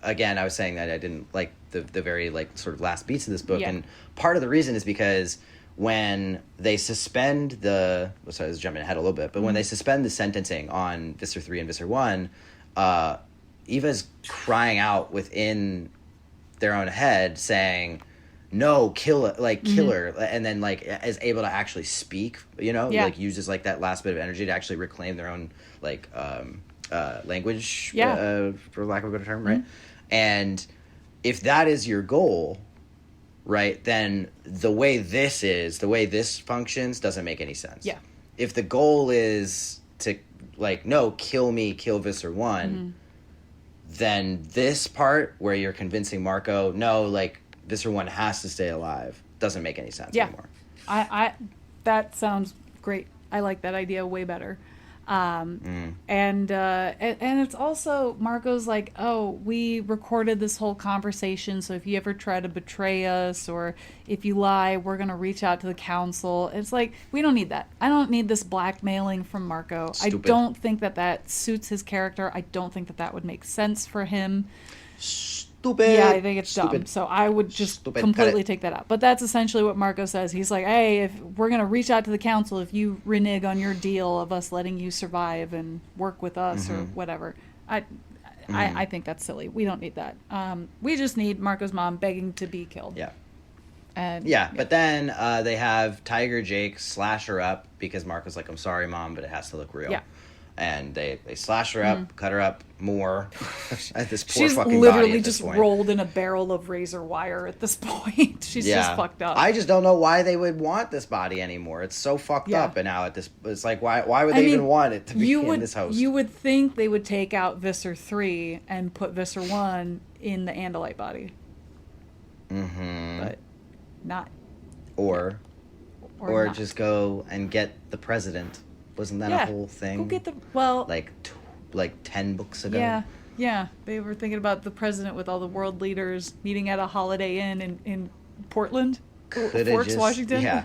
again, I was saying that I didn't like the very like sort of last beats of this book, and part of the reason is because when they suspend sorry, I was jumping ahead a little bit, but when they suspend the sentencing on Visser 3 and Visser 1, Eva's crying out within their own head saying, no, kill her, and then like is able to actually speak, like uses like that last bit of energy to actually reclaim their own like language, for lack of a better term, right? And if that is your goal, right, then the way this functions doesn't make any sense. If the goal is to like, no, kill Visser 1, then this part where you're convincing Marco, no, like Visser 1 has to stay alive, doesn't make any sense anymore. I that sounds great. I like that idea way better. And it's also, Marco's like, oh, we recorded this whole conversation, so if you ever try to betray us or if you lie, we're going to reach out to the council. It's like, we don't need that. I don't need this blackmailing from Marco. Stupid. I don't think that suits his character. I don't think that would make sense for him. Stupid. Yeah, I think it's dumb. So I would just completely take that out. But that's essentially what Marco says. He's like, hey, if we're going to reach out to the council if you renege on your deal of us letting you survive and work with us or whatever. I think that's silly. We don't need that. We just need Marco's mom begging to be killed. Yeah. And, but then they have Tiger Jake slash her up because Marco's like, I'm sorry, Mom, but it has to look real. Yeah. And they slash her up, cut her up more. At this poor She's fucking literally body at this just point. Rolled in a barrel of razor wire at this point. She's just fucked up. I just don't know why they would want this body anymore. It's so fucked up, and now it's like, why would they even want it to be in this house? You would think they would take out Visser 3 and put Visser 1 in the Andalite body. Mm-hmm. But not. Or not. just go and get the president. Wasn't that a whole thing? Go get like 10 books ago. Yeah. They were thinking about the president with all the world leaders meeting at a Holiday Inn in Portland, Forks, Washington. Yeah,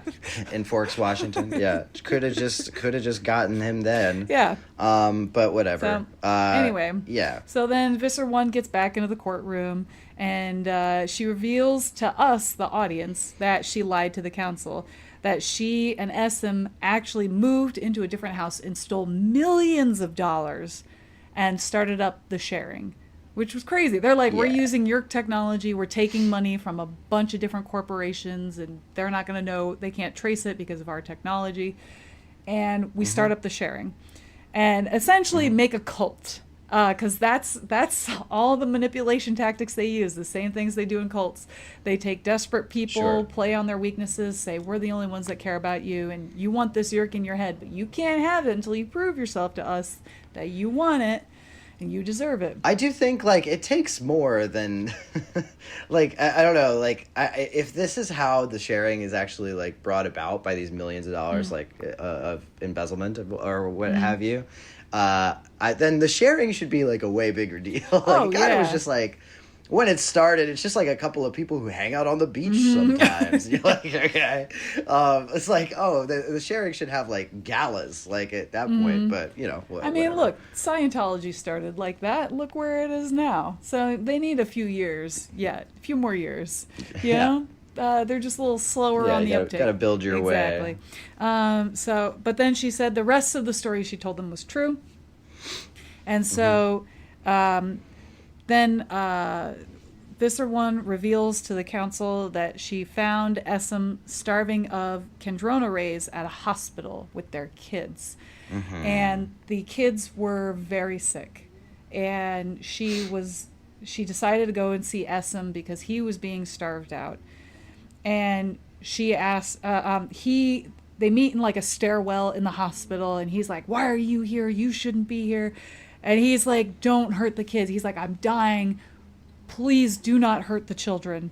in Forks, Washington. Yeah, could have just gotten him then. Yeah. But whatever. So, anyway. Yeah. So then Visser 1 gets back into the courtroom and she reveals to us, the audience, that she lied to the council. That she and Essam actually moved into a different house and stole millions of dollars and started up the sharing, which was crazy. They're like, we're using Yeerk technology. We're taking money from a bunch of different corporations and they're not going to know. They can't trace it because of our technology. And we start up the sharing and essentially make a cult. Because that's all the manipulation tactics they use, the same things they do in cults. They take desperate people, play on their weaknesses, say, we're the only ones that care about you, and you want this Yeerk in your head, but you can't have it until you prove yourself to us that you want it, and you deserve it. I do think, it takes more than, I don't know, if this is how the sharing is actually, brought about by these millions of dollars, of embezzlement or what have you, then the sharing should be a way bigger deal. It was just when it started, it's just a couple of people who hang out on the beach sometimes. You're like, okay, it's the sharing should have galas at that point. But I mean, look, Scientology started like that. Look where it is now. So they need a few years yet, a few more years. You know. They're just a little slower on the uptake. Got to build your way. Exactly. But then she said the rest of the story she told them was true. And so then Visser 1 reveals to the council that she found Essam starving of Kandrona rays at a hospital with their kids. And the kids were very sick. And she decided to go and see Essam because he was being starved out. And she asks, they meet in a stairwell in the hospital, and he's like, why are you here? You shouldn't be here. And he's like, don't hurt the kids. He's like, I'm dying. Please do not hurt the children.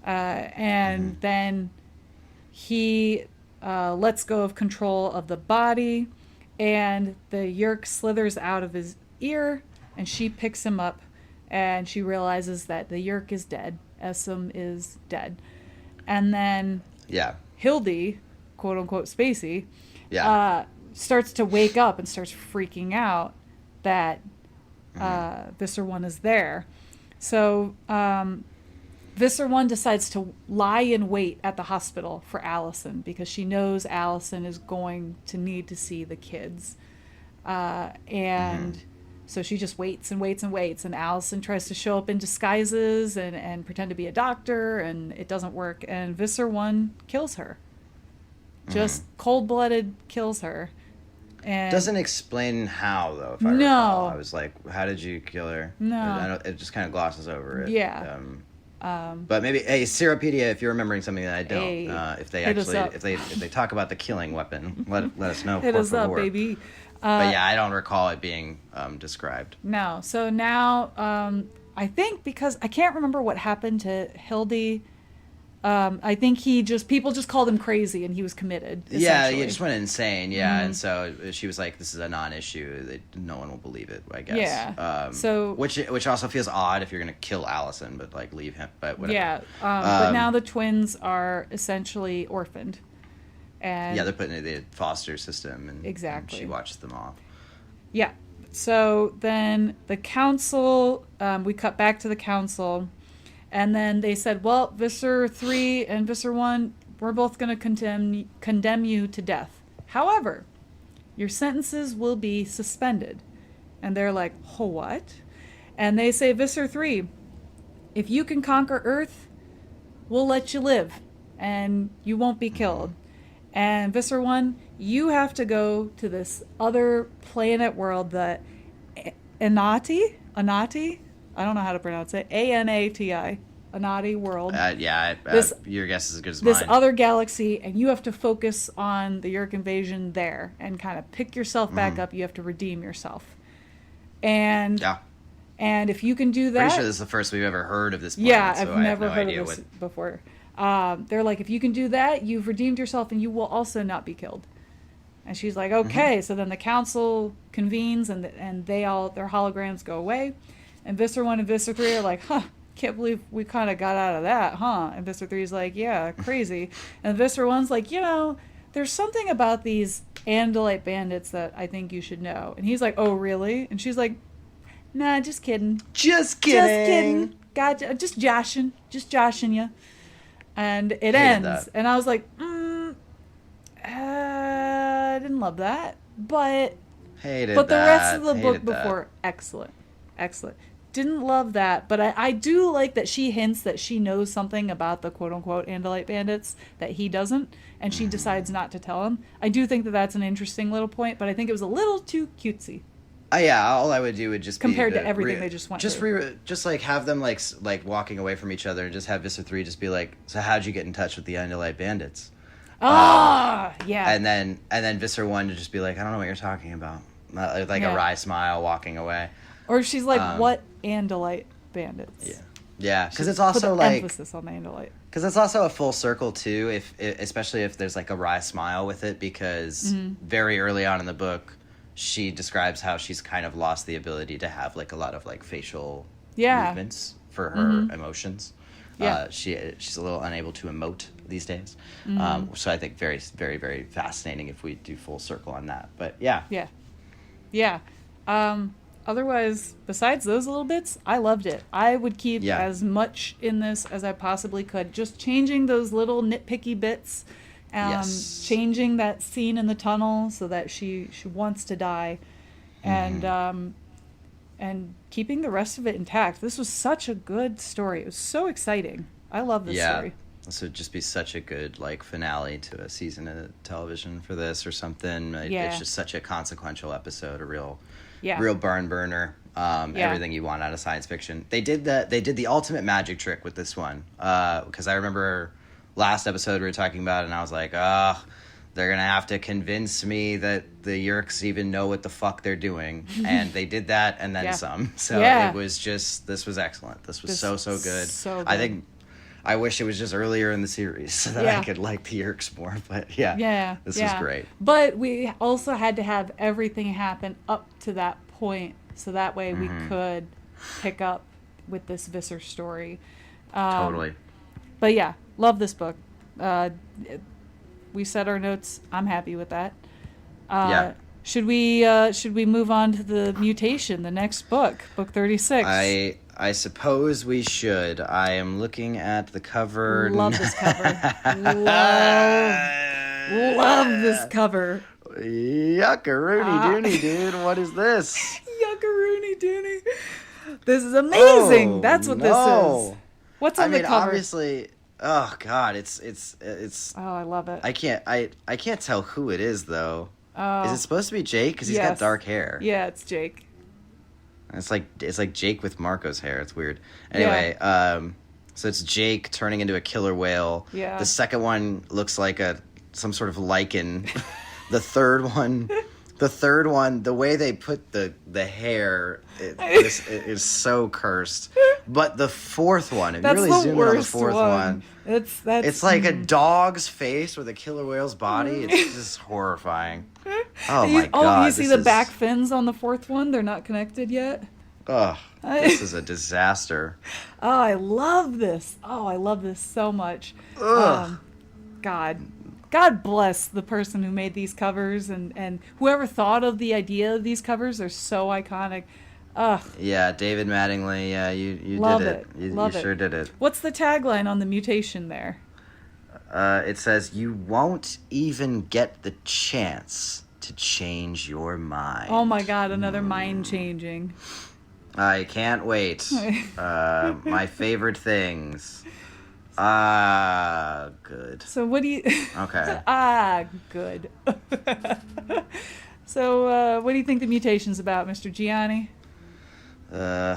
Then he lets go of control of the body, and the Yeerk slithers out of his ear, and she picks him up, and she realizes that the Yeerk is dead. Essam is dead. And then Hildy, quote unquote Spacey, starts to wake up and starts freaking out that Visser 1 is there. So Visser 1 decides to lie in wait at the hospital for Allison because she knows Allison is going to need to see the kids. So she just waits and waits and waits, and Allison tries to show up in disguises and pretend to be a doctor, and it doesn't work, and Visser 1 kills her. Just cold-blooded kills her. And doesn't explain how, though, if I recall. I was like, how did you kill her? No. It just kind of glosses over it. Yeah. But maybe, hey, Seropedia, if you're remembering something that I don't, if they talk about the killing weapon, let us know. Hit us up, baby. But yeah, I don't recall it being described. No. So now, I think because I can't remember what happened to Hildy I think people just called him crazy, and he was committed. Yeah, he just went insane. Yeah, and so she was like, "This is a non-issue. No one will believe it." I guess. Yeah. Which also feels odd if you're gonna kill Allison, but like leave him. But whatever. Yeah. But now the twins are essentially orphaned, and yeah, they're put in the foster system, and exactly. And she watches them off. Yeah. So then the council, we cut back to the council. And then they said, well, Visser 3 and Visser 1, we're both going to condemn you to death. However, your sentences will be suspended. And they're like, oh, what? And they say, Visser 3, if you can conquer Earth, we'll let you live. And you won't be killed. And Visser 1, you have to go to this other planet world, the Anati? I don't know how to pronounce it. Anati. Anati world. Your guess is as good as mine. This other galaxy, and you have to focus on the Yeerk invasion there and kind of pick yourself back up. You have to redeem yourself. And if you can do that... Pretty sure this is the first we've ever heard of this planet. Yeah, I've never heard of this before. They're like, if you can do that, you've redeemed yourself, and you will also not be killed. And she's like, okay. So then the council convenes, and their holograms go away. And Visser 1 and Visser 3 are like, can't believe we kind of got out of that, huh? And Visser 3 is like, yeah, crazy. And Visser 1's like, there's something about these Andalite bandits that I think you should know. And he's like, oh, really? And she's like, nah, just kidding. Just kidding. Gotcha. Just joshing you. And it ends. That. And I was like, I didn't love that. But the rest of the book before, excellent. Didn't love that, but I do like that she hints that she knows something about the quote-unquote Andalite bandits that he doesn't, and she decides not to tell him. I do think that that's an interesting little point, but I think it was a little too cutesy. All I would do would just compared to everything they just went through. Just like have them like walking away from each other, and just have Visser 3 just be like, so how'd you get in touch with the Andalite bandits? Yeah. And then Visser 1 to just be like, I don't know what you're talking about. A wry smile walking away. Or she's like, what Andalite bandits? Yeah, because it's also like emphasis on the Andalite. Because it's also a full circle too, especially if there's like a wry smile with it. Because very early on in the book, she describes how she's kind of lost the ability to have like a lot of like facial movements for her emotions. Yeah, she's a little unable to emote these days. So I think very, very, very fascinating if we do full circle on that. But yeah. Otherwise, besides those little bits, I loved it. I would keep as much in this as I possibly could. Just changing those little nitpicky bits. Changing that scene in the tunnel so that she wants to die. And keeping the rest of it intact. This was such a good story. It was so exciting. I love this story. This would just be such a good like finale to a season of television for this or something. It's just such a consequential episode, a real barn burner. Everything you want out of science fiction. They did the ultimate magic trick with this one. Because I remember last episode we were talking about it, and I was like, they're gonna have to convince me that the Yeerks even know what the fuck they're doing. And they did that and then some. So it was this was excellent. This was so good. So good. I think I wish it was just earlier in the series so that I could like the Yeerks more. But this was great. But we also had to have everything happen up to that point, so that way we could pick up with this Visser story. Totally. But yeah, love this book. We set our notes. I'm happy with that. Should we move on to the mutation, the next book, book 36? I suppose we should. I am looking at the cover. Love this cover. Love this cover. Yuckaroony doony, dude. What is this? Yuckaroony doony. This is amazing. That's what this is. What's on the cover? Obviously. Oh God, it's. Oh, I love it. I can't tell who it is though. Oh. Is it supposed to be Jake? Because he's got dark hair. Yeah, it's Jake. It's like Jake with Marco's hair. It's weird. Anyway, so it's Jake turning into a killer whale. Yeah. The second one looks like some sort of lichen. The third one, the way they put the hair, it is so cursed. But the fourth one, if you That's really the zoom in on the worst fourth one. one, it's like a dog's face with a killer whale's body. It's just horrifying. Oh my god! Oh, you see the back fins on the fourth one? They're not connected yet. Ugh, this is a disaster. Oh, I love this. Oh, I love this so much. Ugh. God bless the person who made these covers and whoever thought of the idea of these covers. They're so iconic. Ugh. Yeah, David Mattingly. Yeah, you Love did it. You sure did it. What's the tagline on the mutation there? It says, "You won't even get the chance to change your mind." Oh my God, another mind changing. I can't wait. My favorite things. Good. So what do you... Okay. Good. So what do you think the mutation's about, Mr. Gianni? I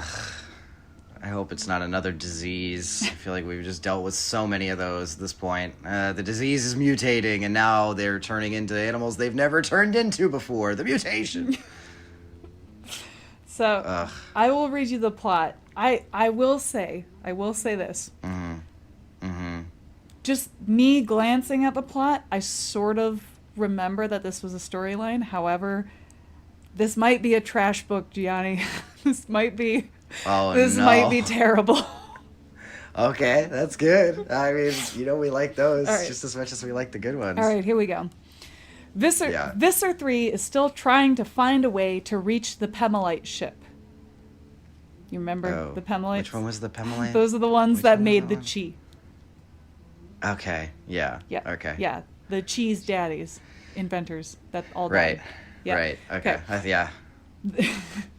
hope it's not another disease. I feel like we've just dealt with so many of those at this point. The disease is mutating, and now they're turning into animals they've never turned into before. The mutation. So, I will read you the plot. I will say this. Just me glancing at the plot, I sort of remember that this was a storyline. However, this might be a trash book, Gianni. This might be terrible. Okay, that's good. I mean, we like those just as much as we like the good ones. All right, here we go. Visser 3 is still trying to find a way to reach the Pemelite ship. You remember the Pemelites? Which one was the Pemelite? Those are the ones that made the Chi. Okay, yeah. Okay. Yeah, the cheese daddies, inventors that all died. Right. Yeah. Right. Okay. Yeah.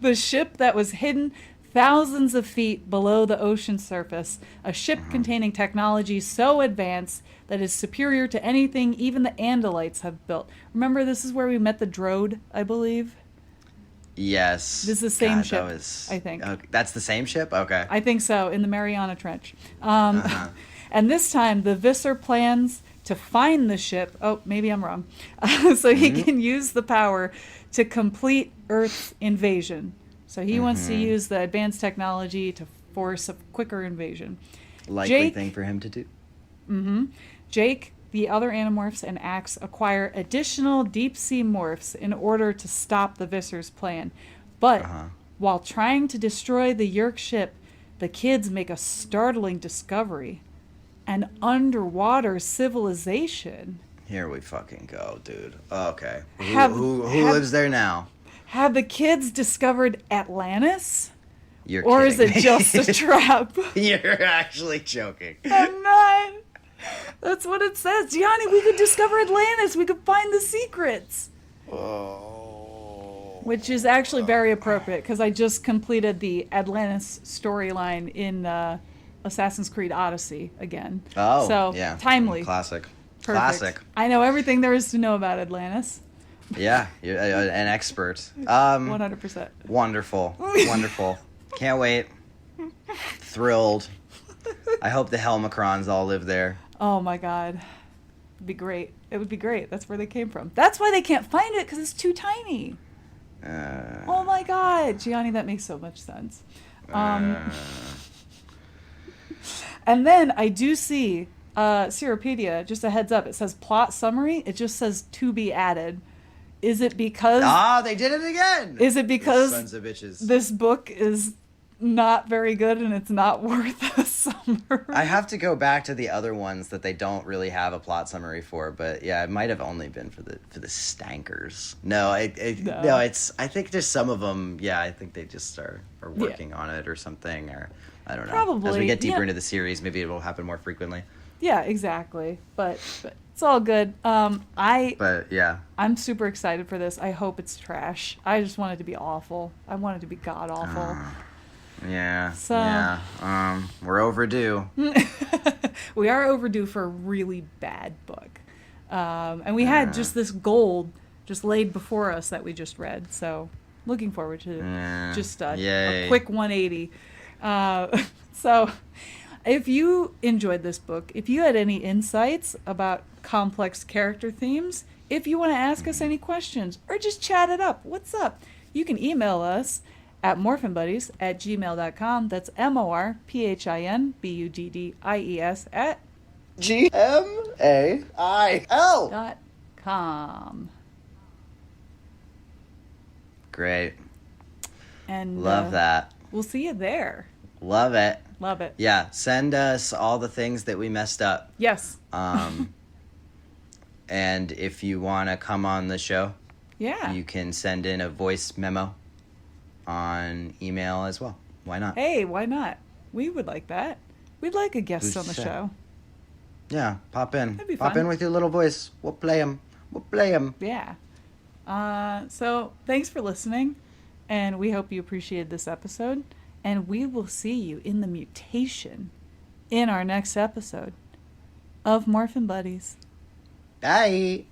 The ship that was hidden thousands of feet below the ocean surface, a ship containing technology so advanced that is superior to anything even the Andalites have built. Remember, this is where we met the Drode, I believe? Yes. This is the same ship, I think. That's the same ship? Okay. I think so, in the Mariana Trench. And this time, the Visser plans to find the ship. Oh, maybe I'm wrong. So he can use the power to complete Earth's invasion. So he wants to use the advanced technology to force a quicker invasion. Likely thing for him to do. Jake, the other Animorphs, and Axe acquire additional deep-sea morphs in order to stop the Visser's plan. But while trying to destroy the Yeerk ship, the kids make a startling discovery. An underwater civilization. Here we fucking go, dude. Okay. Who lives there now? Have the kids discovered Atlantis? You're or kidding is it just a trap? You're actually joking. I'm not. That's what it says. Gianni, we could discover Atlantis. We could find the secrets. Oh. Which is actually very appropriate because I just completed the Atlantis storyline in Assassin's Creed Odyssey again. Oh, so, yeah. Timely. Classic. Perfect. Classic. I know everything there is to know about Atlantis. Yeah, you're an expert. 100%. Wonderful. Wonderful. Can't wait. Thrilled. I hope the Helmicrons all live there. Oh my god. It'd be great. It would be great. That's where they came from. That's why they can't find it, because it's too tiny. Oh my god. Gianni, that makes so much sense. And then I do see Seropedia, just a heads up, it says plot summary. It just says to be added. Is it because... they did it again! Is it because sons of bitches. This book is not very good and it's not worth a summer? I have to go back to the other ones that they don't really have a plot summary for, but yeah, it might have only been for the stankers. No, it's... I think there's some of them, yeah, I think they just are working on it or something, or I don't know. Probably. As we get deeper into the series, maybe it will happen more frequently. Yeah, exactly. But it's all good. But yeah, I'm super excited for this. I hope it's trash. I just want it to be awful. I want it to be god awful. Yeah. So, yeah. We're overdue. We are overdue for a really bad book. And we had just this gold just laid before us that we just read. So looking forward to just a quick 180. So if you enjoyed this book, if you had any insights about complex character themes, if you want to ask us any questions or just chat it up, what's up? You can email us at morphinbuddies@gmail.com. That's morphinbuddies at GMAIL. .com. Great. And love that. We'll see you there. Love it. Love it. Yeah, send us all the things that we messed up. Yes. And if you want to come on the show, you can send in a voice memo on email as well. Why not? Hey, why not? We would like that. We'd like a guest on the show. Yeah, pop in. That'd be fun. Pop in with your little voice. We'll play them. Yeah. So thanks for listening, and we hope you appreciated this episode, and we will see you in the mutation in our next episode of Morphin Buddies. Bye.